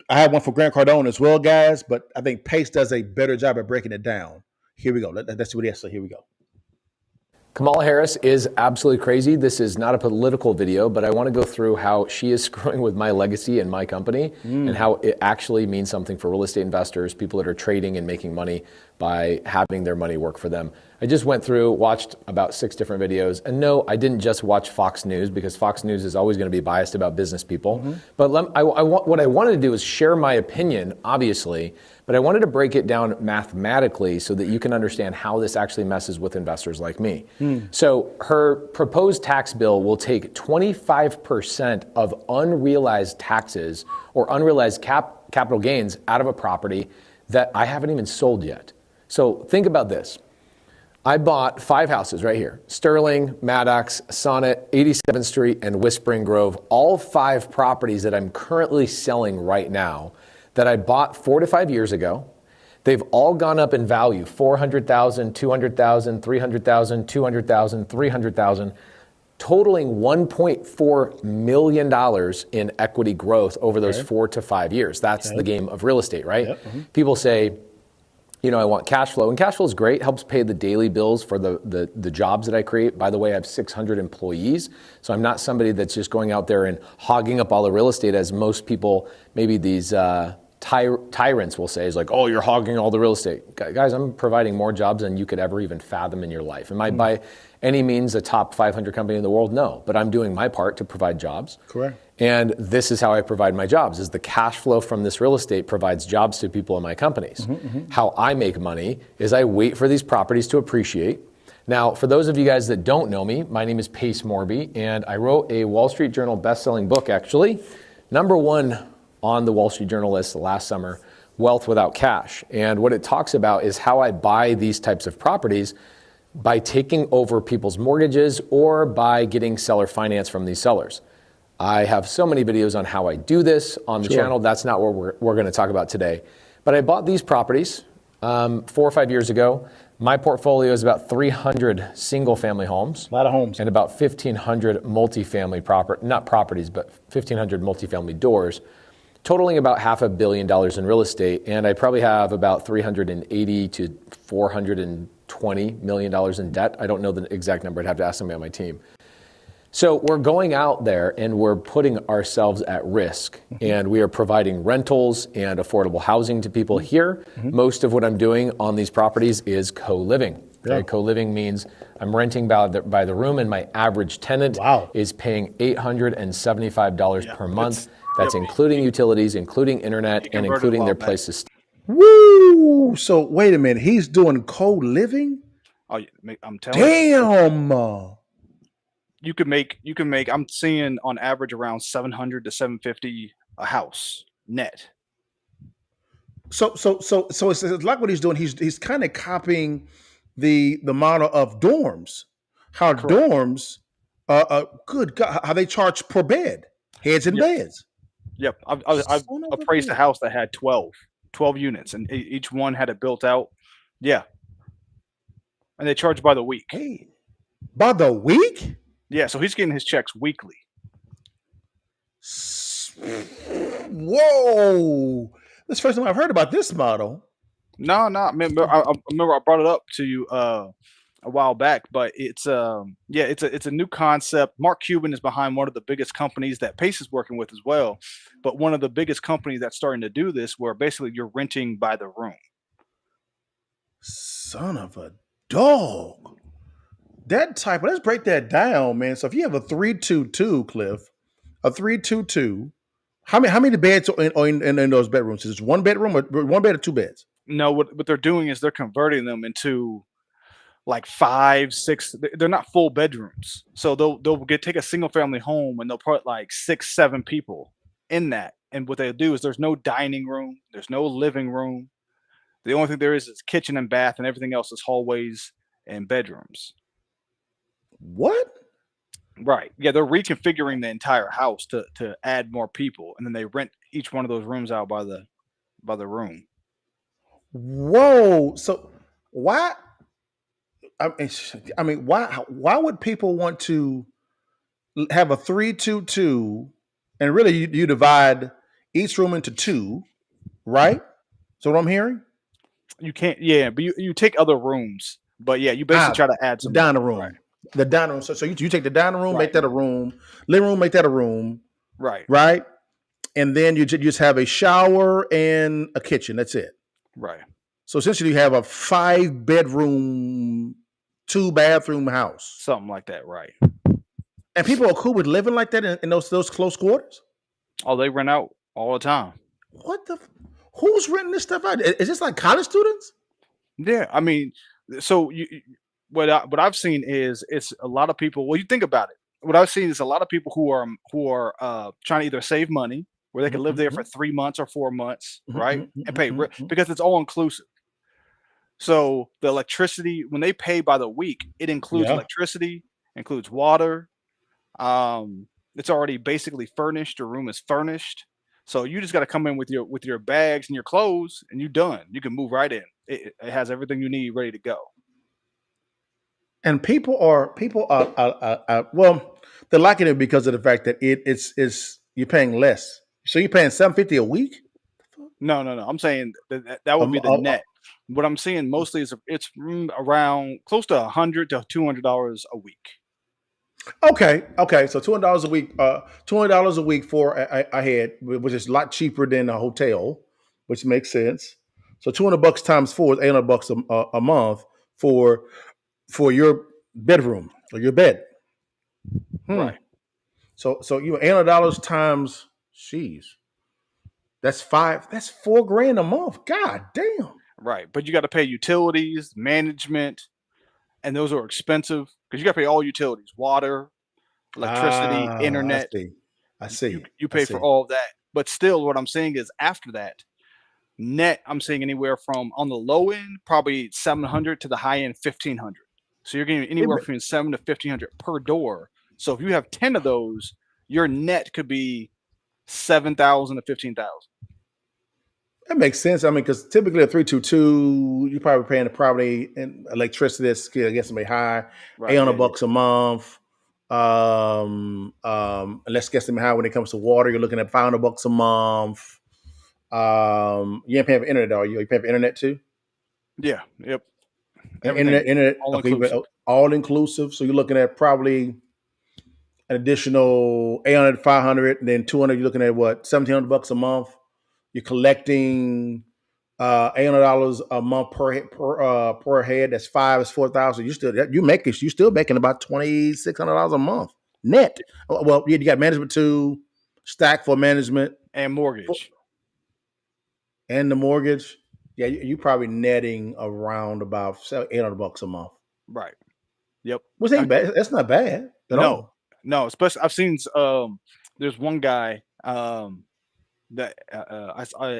I have one for Grant Cardone as well, guys, but I think Pace does a better job at breaking it down. Here we go. Let's see what he has to say. Here we go. Kamala Harris is absolutely crazy. This is not a political video, but I want to go through how she is screwing with my legacy and my company and how it actually means something for real estate investors, people that are trading and making money by having their money work for them. I just went through, watched about 6 different videos. And no, I didn't just watch Fox News because Fox News is always going to be biased about business people. But what I wanted to do is share my opinion, obviously, but I wanted to break it down mathematically so that you can understand how this actually messes with investors like me. So her proposed tax bill will take 25% of unrealized taxes or unrealized capital gains out of a property that I haven't even sold yet. So think about this. I bought 5 houses right here: Sterling, Maddox, Sonnet, 87th Street, and Whispering Grove. All 5 properties that I'm currently selling right now that I bought 4 to 5 years ago. They've all gone up in value: 400,000, 200,000, 300,000, 200,000, 300,000, totaling $1.4 million in equity growth over those 4 to 5 years. That's the game of real estate, right? People say, I want cash flow. And cash flow is great, helps pay the daily bills for the jobs that I create. By the way, I have 600 employees. So I'm not somebody that's just going out there and hogging up all the real estate, as most people, maybe these tyrants will say, is like, oh, you're hogging all the real estate. Guys, I'm providing more jobs than you could ever even fathom in your life. Am I by any means a top 500 company in the world? No, but I'm doing my part to provide jobs. Correct. And this is how I provide my jobs, is the cash flow from this real estate provides jobs to people in my companies. How I make money is I wait for these properties to appreciate. Now, for those of you guys that don't know me, my name is Pace Morby, and I wrote a Wall Street Journal best-selling book, actually, #1 on the Wall Street Journal list last summer, Wealth Without Cash. And what it talks about is how I buy these types of properties by taking over people's mortgages or by getting seller finance from these sellers. I have so many videos on how I do this on the channel. That's not what we're going to talk about today. But I bought these properties 4 or 5 years ago. My portfolio is about 300 single-family homes. A lot of homes. And about 1,500 multifamily not properties, but 1,500 multifamily doors, totaling about $500 million in real estate. And I probably have about $380 to $420 million in debt. I don't know the exact number. I'd have to ask somebody on my team. So we're going out there and we're putting ourselves at risk, and we are providing rentals and affordable housing to people here. Most of what I'm doing on these properties is co-living. Okay, Yeah. co-living means I'm renting by the room, and my average tenant is paying $875 per month. That's including utilities, including internet, and including their place to stay. Woo! So wait a minute, he's doing co-living? Oh, yeah, I'm telling you. Damn. You can make. I'm seeing on average around 700 to 750 a house net. So it's like what he's doing. He's kind of copying the model of dorms. How Correct. dorms, good God, how they charge per bed, heads and Yep. beds. Yep. I've Son of a appraised a bitch. house that had 12 units, and each one had it built out. Yeah. And they charge by the week. Hey, by the week? Yeah. So he's getting his checks weekly. Whoa! This is the first time I've heard about this model. No. I remember I brought it up to you a while back, but it's it's a new concept. Mark Cuban is behind one of the biggest companies that Pace is working with as well, but one of the biggest companies that's starting to do this, where basically you're renting by the room. Son of a dog. That type. Let's break that down, man. So if you have a 322, Cliff, a 322, how many beds are in those bedrooms? Is it one bedroom or one bed or two beds? No, what they're doing is they're converting them into like 5, 6. They're not full bedrooms, so they'll take a single family home and they'll put like 6, 7 people in that. And what they do is there's no dining room, there's no living room. The only thing there is kitchen and bath, and everything else is hallways and bedrooms. What? Right. Yeah, they're reconfiguring the entire house to add more people, and then they rent each one of those rooms out by the room. Whoa! So why? I mean, why would people want to have a 322 and really you divide each room into two, right? So what I'm hearing? You can't, yeah, but you take other rooms, but yeah, you basically try to add The some dining more. room. Right. The dining room. So you take the dining room, make Right. that a room, living room, make that a room, Right. right? And then you just have a shower and a kitchen. That's it. Right. So essentially, you have a 5-bedroom, 2-bathroom house, Something like that. Right. and people are cool with living like that in those close quarters. Oh, they rent out all the time. What the? Who's renting this stuff out? Is this like college students? Yeah, I mean, so what I've seen is it's a lot of people. Well, you think about it. What I've seen is a lot of people who are trying to either save money, where they can live there for 3 months or 4 months, right, and pay because it's all inclusive. So the electricity, when they pay by the week, it includes Yeah. electricity, includes water. It's already basically furnished. Your room is furnished. So you just got to come in with your bags and your clothes, and you're done. You can move right in. It has everything you need ready to go. And people are well, they're liking it because of the fact that it's you're paying less. So you're paying $750 a week. No. I'm saying that would be the net. What I'm seeing mostly is it's around close to $100 to $200 a week. Okay. So $200 a week. $200 a week for a head, which is a lot cheaper than a hotel, which makes sense. So $200 times 4 is $800 a month for your bedroom or your bed. Right. So you $800 times, jeez, that's $4,000 a month. God damn. Right. But you got to pay utilities, management, and those are expensive because you got to pay all utilities, water, electricity, internet. I see. You pay for all of that. But still, what I'm saying is after that, net, I'm seeing anywhere from on the low end, probably 700 to the high end, 1,500. So you're getting anywhere between 7 to 1,500 per door. So if you have 10 of those, your net could be 7,000 to 15,000. That makes sense. I mean, because typically a 322, you're probably paying the property and electricity that's I guess may high, Right, $800 a month. Let's guess them high when it comes to water. You're looking at $500 a month. You ain't paying for internet, are you? Are you paying for internet too? Yeah. Yep. Internet. all Okay, inclusive. all inclusive. So you're looking at probably an additional 800, 500, and then 200. You're looking at what, $1,700 a month. You're collecting $800 a month per head. That's 5 is 4,000. You still making about $2,600 a month net. Well, you got management too, stack for management and mortgage and the mortgage. Yeah, you probably netting around about $800 a month. Right. Yep. Which ain't bad. That's not bad at all. No. Especially I've seen there's one guy that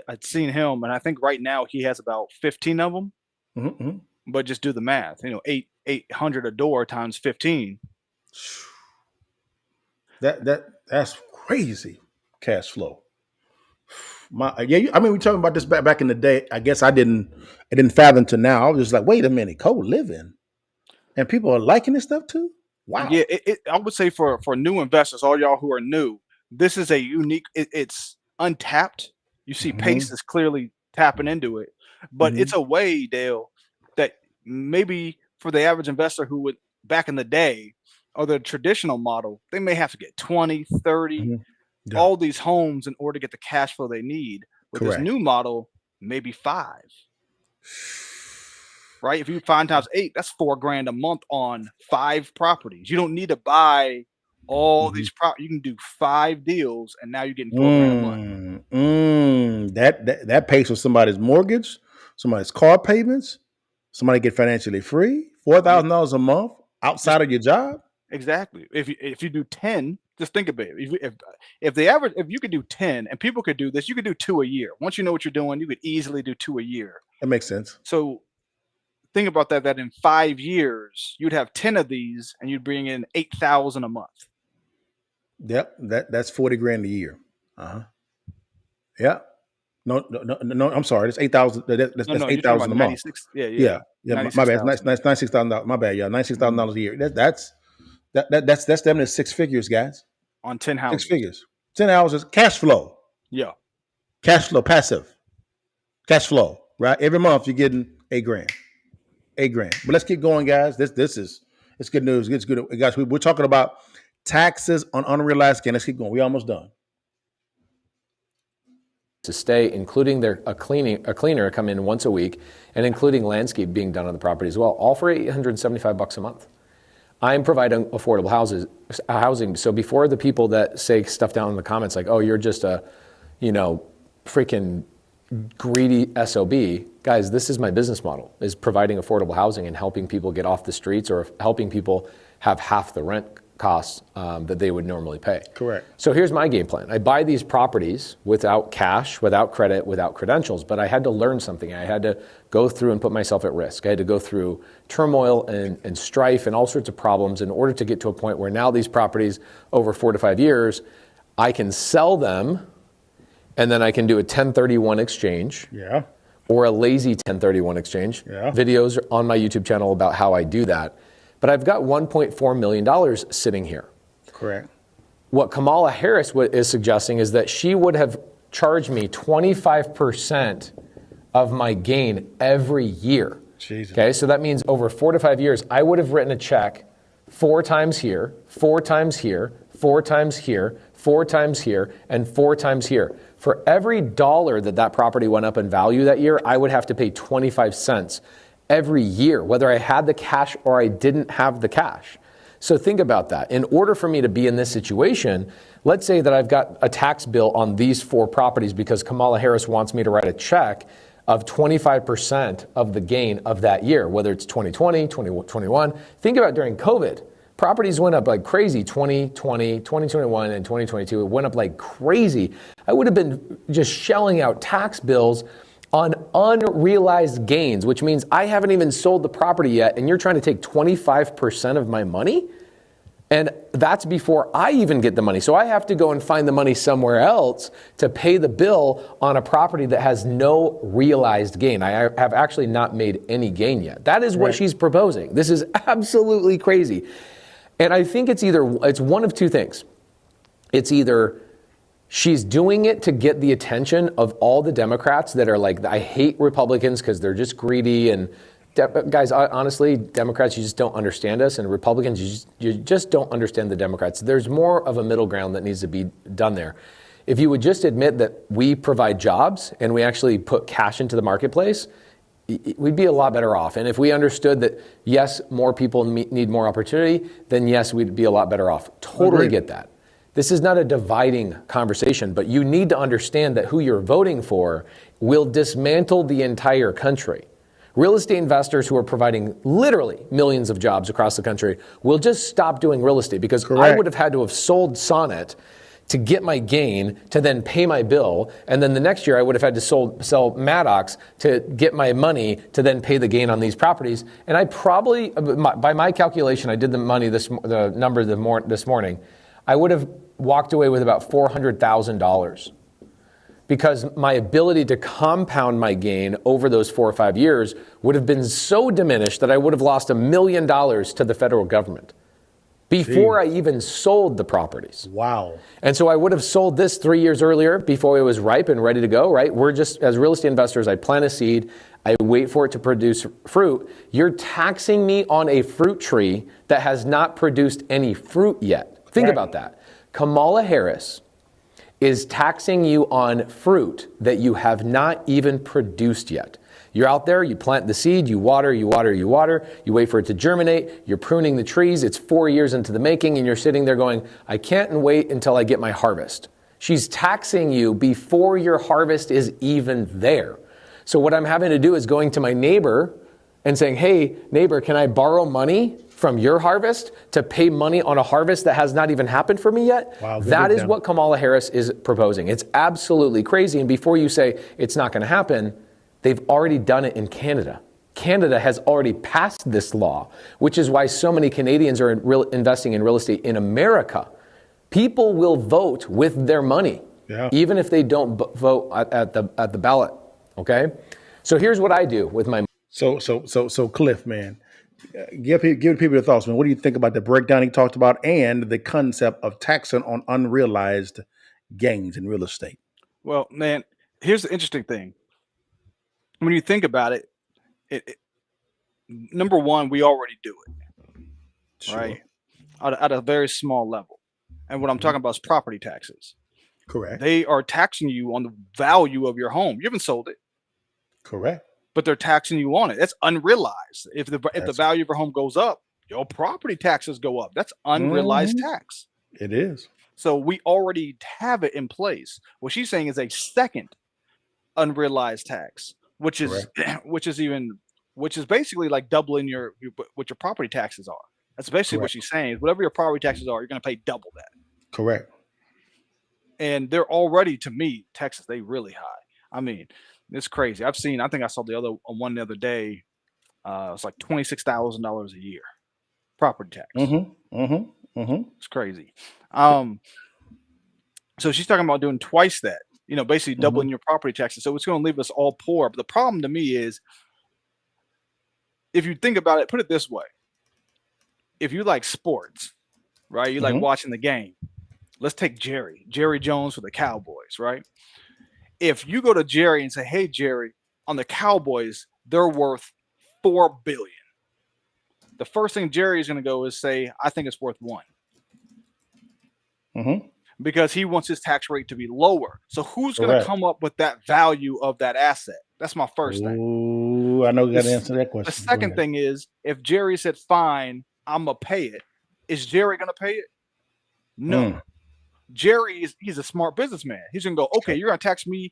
I'd seen him, and I think right now he has about 15 of them. Mm-hmm. But just do the math. 800 a door times 15. That's crazy cash flow. We're talking about this back in the day. I guess I didn't fathom to now. I was just like, wait a minute, co-living, and people are liking this stuff too. Wow. Yeah, I would say for new investors, all y'all who are new, this is a unique. It's untapped. You see, Pace is clearly tapping into it, but it's a way, Dale, that maybe for the average investor who would back in the day or the traditional model, they may have to get 20, 30, all these homes in order to get the cash flow they need. With this new model, maybe 5. Right? If you find times 8, that's $4,000 a month on 5 properties. You don't need to buy all these properties. You can do 5 deals, and now you're getting $4,000 a month. That pays for somebody's mortgage, somebody's car payments, somebody get financially free. $4,000 a month outside of your job. Exactly. If you do 10, just think about it. If you could do 10, and people could do this, you could do 2 a year. Once you know what you're doing, you could easily do 2 a year. That makes sense. So think about that in 5 years, you'd have 10 of these, and you'd bring in $8,000 a month. Yep, that's $40,000 a year. Yeah. No. I'm sorry. That's 8,000. That's 8,000 a month. Yeah. My bad. That's $96,000. My bad. Yeah, $96,000 a year. That's them at 6 figures, guys. On 10 houses. 6 figures. 10 houses. Cash flow. Yeah. Cash flow. Passive. Cash flow. Right. Every month you're getting $8,000. $8,000. But let's keep going, guys. It's good news. It's good, guys. We're talking about taxes on unrealized gain. Let's keep going. We're almost done. To stay, including a cleaner come in once a week, and including landscape being done on the property as well, all for $875 a month. I am providing affordable housing. So before the people that say stuff down in the comments like, "Oh, you're just a, freaking greedy SOB," guys, this is my business model: is providing affordable housing and helping people get off the streets, or helping people have half the rent costs that they would normally pay. Correct. So here's my game plan. I buy these properties without cash, without credit, without credentials, but I had to learn something. I had to go through and put myself at risk. I had to go through turmoil and strife and all sorts of problems in order to get to a point where now these properties, over 4 to 5 years, I can sell them, and then I can do a 1031 exchange. Yeah. Or a lazy 1031 exchange. Yeah. Videos on my YouTube channel about how I do that. But I've got $1.4 million sitting here. Correct. What Kamala Harris is suggesting is that she would have charged me 25% of my gain every year. Jesus. Okay, so that means over 4 to 5 years, I would have written a check 4 times here, 4 times here, 4 times here, 4 times here, and 4 times here. For every dollar that property went up in value that year, I would have to pay 25 cents every year, whether I had the cash or I didn't have the cash. So think about that. In order for me to be in this situation, let's say that I've got a tax bill on these 4 properties because Kamala Harris wants me to write a check of 25% of the gain of that year, whether it's 2020, 2021. Think about during COVID. Properties went up like crazy, 2020, 2021, and 2022. It went up like crazy. I would have been just shelling out tax bills on unrealized gains, which means I haven't even sold the property yet, and you're trying to take 25% of my money? And that's before I even get the money. So I have to go and find the money somewhere else to pay the bill on a property that has no realized gain. I have actually not made any gain yet. That is what she's proposing. This is absolutely crazy. And I think it's one of two things. It's either she's doing it to get the attention of all the Democrats that are like, I hate Republicans because they're just greedy. And guys, honestly, Democrats, you just don't understand us. And Republicans, you just don't understand the Democrats. There's more of a middle ground that needs to be done there. If you would just admit that we provide jobs and we actually put cash into the marketplace, we'd be a lot better off. And if we understood that, yes, more people need more opportunity, then yes, we'd be a lot better off. Totally get that. This is not a dividing conversation, but you need to understand that who you're voting for will dismantle the entire country. Real estate investors who are providing literally millions of jobs across the country will just stop doing real estate because I would have had to have sold Sonnet to get my gain to then pay my bill. And then the next year I would have had to sell Maddox to get my money to then pay the gain on these properties. And I probably, by my calculation, I did the number this morning, I would have walked away with about $400,000 because my ability to compound my gain over those 4 or 5 years would have been so diminished that I would have lost $1 million to the federal government before I even sold the properties. Wow. And so I would have sold this 3 years earlier before it was ripe and ready to go, right? We're just, as real estate investors, I plant a seed, I wait for it to produce fruit. You're taxing me on a fruit tree that has not produced any fruit yet. Think about that. Kamala Harris is taxing you on fruit that you have not even produced yet. You're out there, you plant the seed, you water, you wait for it to germinate, you're pruning the trees, it's 4 years into the making, and you're sitting there going, I can't wait until I get my harvest. She's taxing you before your harvest is even there. So what I'm having to do is going to my neighbor and saying, hey, neighbor, can I borrow money from your harvest to pay money on a harvest that has not even happened for me yet? Wow, that is what Kamala Harris is proposing. It's absolutely crazy. And before you say it's not going to happen, they've already done it in Canada. Canada has already passed this law, which is why so many Canadians are investing in real estate in America. People will vote with their money, even if they don't vote at the ballot. Okay, so here's what I do with my money. So Cliff, man, give people your thoughts, man. What do you think about the breakdown he talked about and the concept of taxing on unrealized gains in real estate? Well, man, here's the interesting thing. When you think about it, number one, we already do it, right? At a very small level. And what I'm talking about is property taxes. Correct. They are taxing you on the value of your home. You haven't sold it. Correct. But they're taxing you on it. That's unrealized. If the value of your home goes up, your property taxes go up. That's unrealized tax. It is. So we already have it in place. What she's saying is a second unrealized tax, which is basically like doubling what your property taxes are. That's basically what she's saying. Is whatever your property taxes are, you're going to pay double that. Correct. And they're already, to me, Texas, they really high. I mean, it's crazy. I think I saw one the other day. It's like $26,000 a year property tax. It's crazy. So she's talking about doing twice that, basically doubling your property taxes. So it's going to leave us all poor. But the problem to me is, if you think about it, put it this way. If you like sports, right? You like watching the game. Let's take Jerry Jones for the Cowboys, right? If you go to Jerry and say, hey, Jerry, on the Cowboys, they're worth $4 billion. The first thing Jerry is going to go is say, I think it's worth $1 billion. Because he wants his tax rate to be lower. So who's going to come up with that value of that asset? That's my first thing. Ooh, I know you got to answer that question. The second thing is, if Jerry said, fine, I'm going to pay it, is Jerry going to pay it? No. Jerry he's a smart businessman. He's going to go, okay, you're going to tax me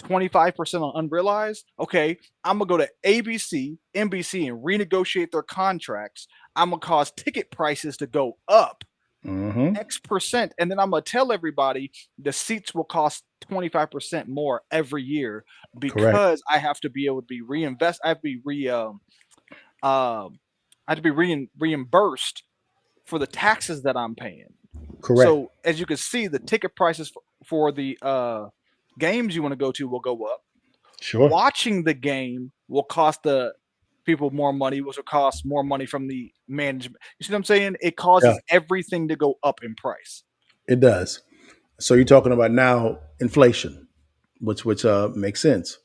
25% on unrealized. Okay, I'm going to go to ABC, NBC, and renegotiate their contracts. I'm going to cause ticket prices to go up X%. And then I'm going to tell everybody the seats will cost 25% more every year because I have to be able to be reinvest. I have to be reimbursed for the taxes that I'm paying. Correct. So as you can see, the ticket prices for the games you want to go to will go up. Sure. Watching the game will cost the people more money, which will cost more money from the management. You see what I'm saying? It causes everything to go up in price. It does. So you're talking about now inflation, which makes sense.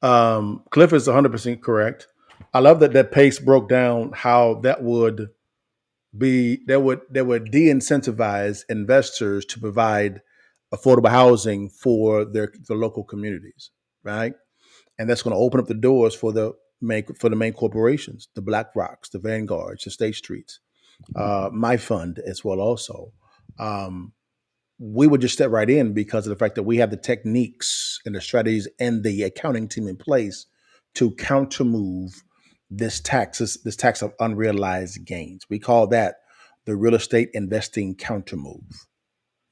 Cliff is 100% correct. I love that Pace broke down how that would de-incentivize investors to provide affordable housing for the local communities, right? And that's going to open up the doors for the main corporations, the BlackRocks, the Vanguards, the State Streets, my fund as well. Also, we would just step right in because of the fact that we have the techniques and the strategies and the accounting team in place to counter move this tax of unrealized gains. We call that the real estate investing counter move,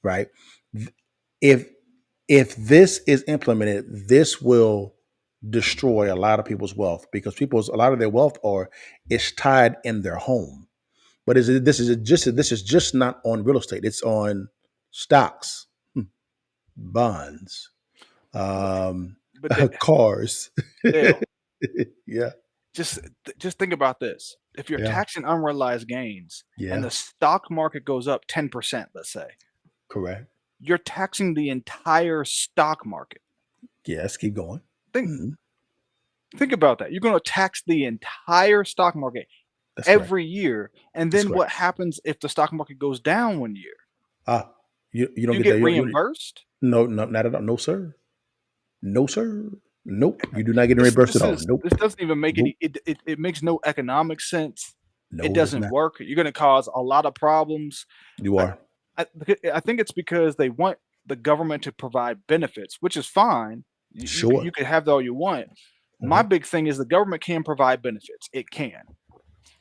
right? If this is implemented, this will destroy a lot of people's wealth because a lot of their wealth is tied in their home. But this is just not on real estate. It's on stocks, bonds, But cars. Dale, Yeah, just think about this. If you're yeah, taxing unrealized gains and yeah. the stock market goes up 10%, let's say, Correct. you're taxing the entire stock market. Yes, keep going. Think Mhm. think about that. You're going to tax the entire stock market That's correct. every year, and That's then correct. what happens if the stock market goes down one year? Ah, you don't You get that. get reimbursed? No, no, not at all. No, sir. No, sir. Nope. You do not get reimbursed at all. Nope. This doesn't even make Nope. it makes no economic sense. It No, it does doesn't not. work. You're going to cause a lot of problems. You I, are. I think it's because they want the government to provide benefits, which is fine. Sure. You can have that all you want. My Mhm. big thing is the government can provide benefits. It can.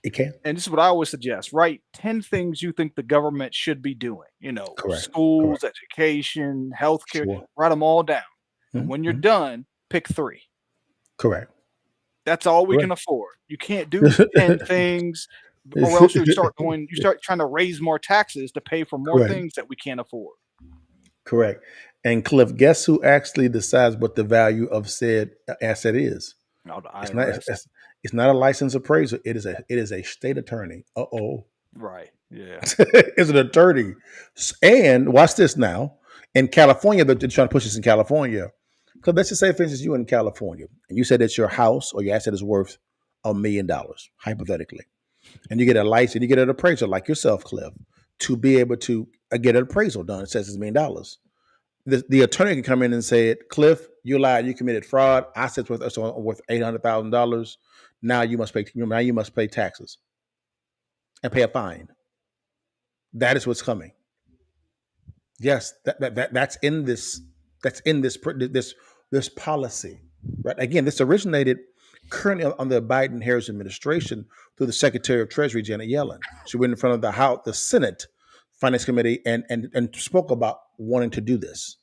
It can. And this is what I always suggest, write 10 things you think the government should be doing. Correct. Schools, Correct. education, healthcare, Sure. write them all down. And Mhm. when you're Mhm. done, pick 3. Correct. That's all we can Correct. afford. You can't do 10 things or else you start trying to raise more taxes to pay for more Correct. things that we can't afford. Correct. And Cliff, guess who actually decides what the value of said asset is? No, the It's not. IRS. It's not a licensed appraiser. It is a state attorney. Uh-oh. Right. Yeah. It's an attorney. And watch this now. In California, they're trying to push this in California. Because let's just say, for instance, you in California and you said that your house or your asset is worth $1 million, hypothetically. And you get a license, you get an appraiser like yourself, Cliff, to be able to get an appraisal done. It says it's $1 million. The attorney can come in and say, Cliff, you lied, you committed fraud. Assets worth $800,000. Now you must pay. Now you must pay taxes and pay a fine. That is what's coming. Yes, that's in this. That's in this policy, right? Again, this originated currently on the Biden-Harris administration through the Secretary of Treasury, Janet Yellen. She went in front of the House, the Senate Finance Committee, and spoke about wanting to do this.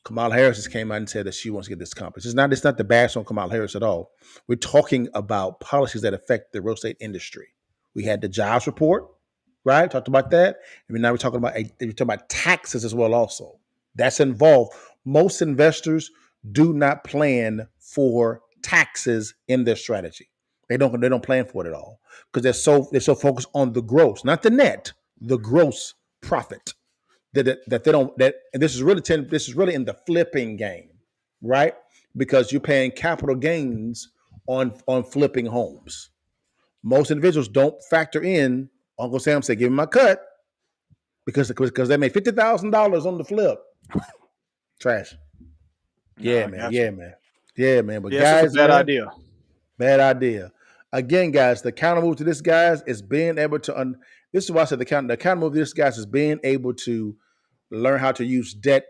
Kamala Harris just came out and said that she wants to get this accomplished. It's not the bash on Kamala Harris at all. We're talking about policies that affect the real estate industry. We had the jobs report, right? Talked about that. And now we're talking about taxes as well. Also, that's involved. Most investors do not plan for taxes in their strategy. They don't plan for it at all because they're so focused on the gross, not the net, the gross profit. That they don't that and this is really in the flipping game, right? Because you're paying capital gains on flipping homes. Most individuals don't factor in Uncle Sam said, give me my cut because they made $50,000 on the flip. Trash. No, Yeah, I man. got you. Yeah, man. Yeah, man. But Yeah, it's just a guys, bad man, idea. bad idea. Again, guys, the counter move to this, guys, is being able to. This is why I said the counter move to this, guys, is being able to learn how to use debt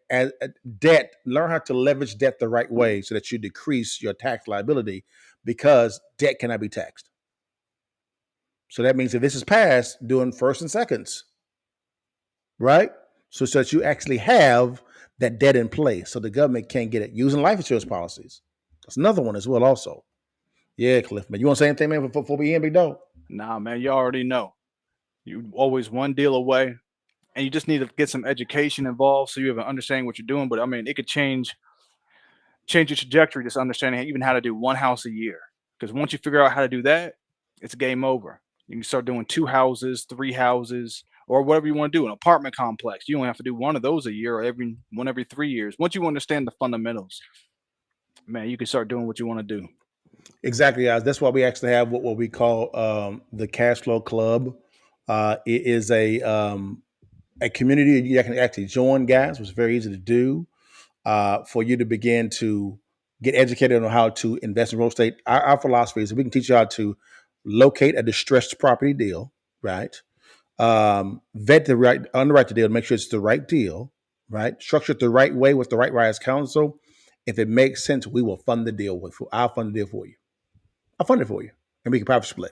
as debt. Learn how to leverage debt the right way so that you decrease your tax liability because debt cannot be taxed. So that means if this is passed, doing first and seconds, right? So that you actually have that debt in place, so the government can't get it using life insurance policies. That's another one as well. Also, yeah, Cliff, man, you want to say anything, man, before we end, big dog? Nah, man, you already know. You always one deal away, and you just need to get some education involved so you have an understanding what you're doing. But I mean, it could change your trajectory, just understanding even how to do one house a year. Because once you figure out how to do that, it's game over. You can start doing 2 houses, 3 houses, or whatever you want to do. An apartment complex. You only have to do one of those a year, or every 3 years. Once you understand the fundamentals, man, you can start doing what you want to do. Exactly, guys. That's why we actually have what we call the Cash Flow Club. It is a a community you can actually join, guys, which is very easy to do for you to begin to get educated on how to invest in real estate. Our philosophy is that we can teach you how to locate a distressed property deal, right? Vet the right, underwrite the deal, make sure it's the right deal, right? Structure it the right way with the right wise counsel. If it makes sense, we will fund the deal I'll fund the deal for you. I'll fund it for you, and we can profit split.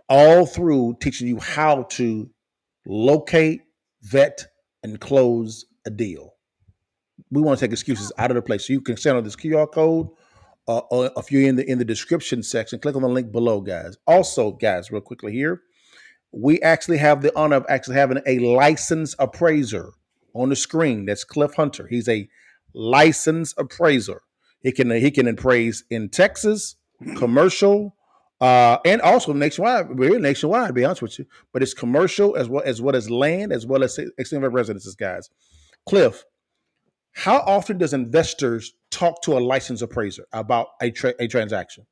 All through teaching you how to locate, vet, and close a deal. We want to take excuses out of the place. So you can send on this QR code, or if you're in the description section, click on the link below, guys. Also, guys, real quickly here, we actually have the honor of actually having a licensed appraiser on the screen. That's Cliff Hunter. He's a licensed appraiser. He can appraise in Texas, commercial, and also nationwide. We're nationwide, to be honest with you, but it's commercial as well as land, as well as extended residences, guys. Cliff, how often does investors talk to a licensed appraiser about a transaction?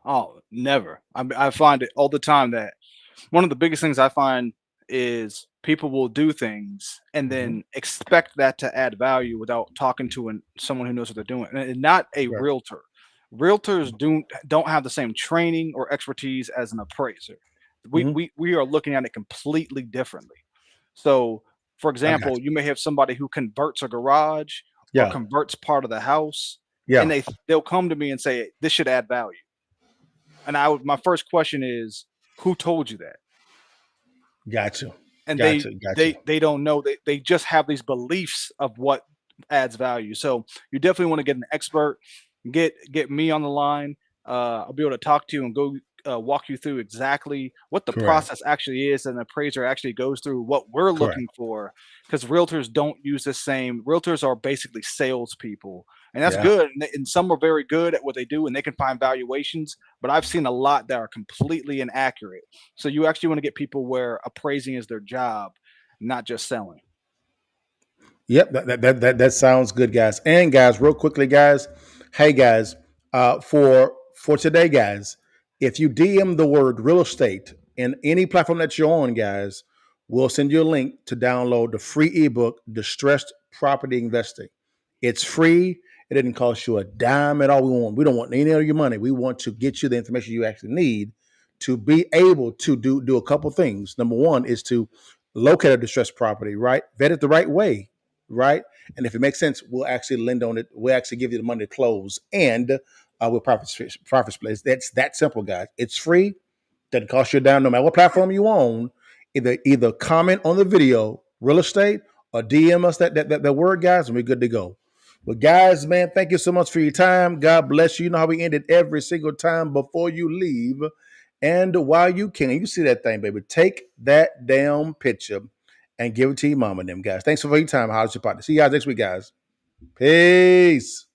Oh, never. I find it all the time that one of the biggest things I find is people will do things and then expect that to add value without talking to someone who knows what they're doing, and not a Right. realtor. Realtors don't have the same training or expertise as an appraiser. We are looking at it completely differently. So, for I got example, you. you may have somebody who converts a garage or Yeah. converts part of the house, and Yeah. they'll come to me and say this should add value. And my first question is, who told you that? Gotcha. And Gotcha. Gotcha. they don't know. They just have these beliefs of what adds value. So you definitely want to get an expert, get me on the line. I'll be able to talk to you and go walk you through exactly what the Correct. process actually is, and the appraiser actually goes through what we're Correct. looking for. Because realtors don't use the same. Realtors are basically salespeople, and that's Yeah. good. And some are very good at what they do, and they can find valuations. But I've seen a lot that are completely inaccurate. So you actually want to get people where appraising is their job, not just selling. Yep, that sounds good, guys. And guys, real quickly, guys. Hey, guys, for today, guys, if you DM the word real estate in any platform that you're on, guys, we'll send you a link to download the free ebook, Distressed Property Investing. It's free. It didn't cost you a dime at all. We don't want any of your money. We want to get you the information you actually need to be able to do a couple things. Number one is to locate a distressed property, right? Vet it the right way, right? And if it makes sense, we'll actually lend on it. We'll actually give you the money to close, and we'll profit split. That's that simple, guys. It's free. Doesn't cost you a dime, no matter what platform you own. Either comment on the video, real estate, or DM us that word, guys, and we're good to go. Well, guys, man, thank you so much for your time. God bless you. You know how we end it every single time before you leave. And while you can, you see that thing, baby, take that damn picture and give it to your mama and them, guys. Thanks for your time. How's your partner? See you guys next week, guys. Peace.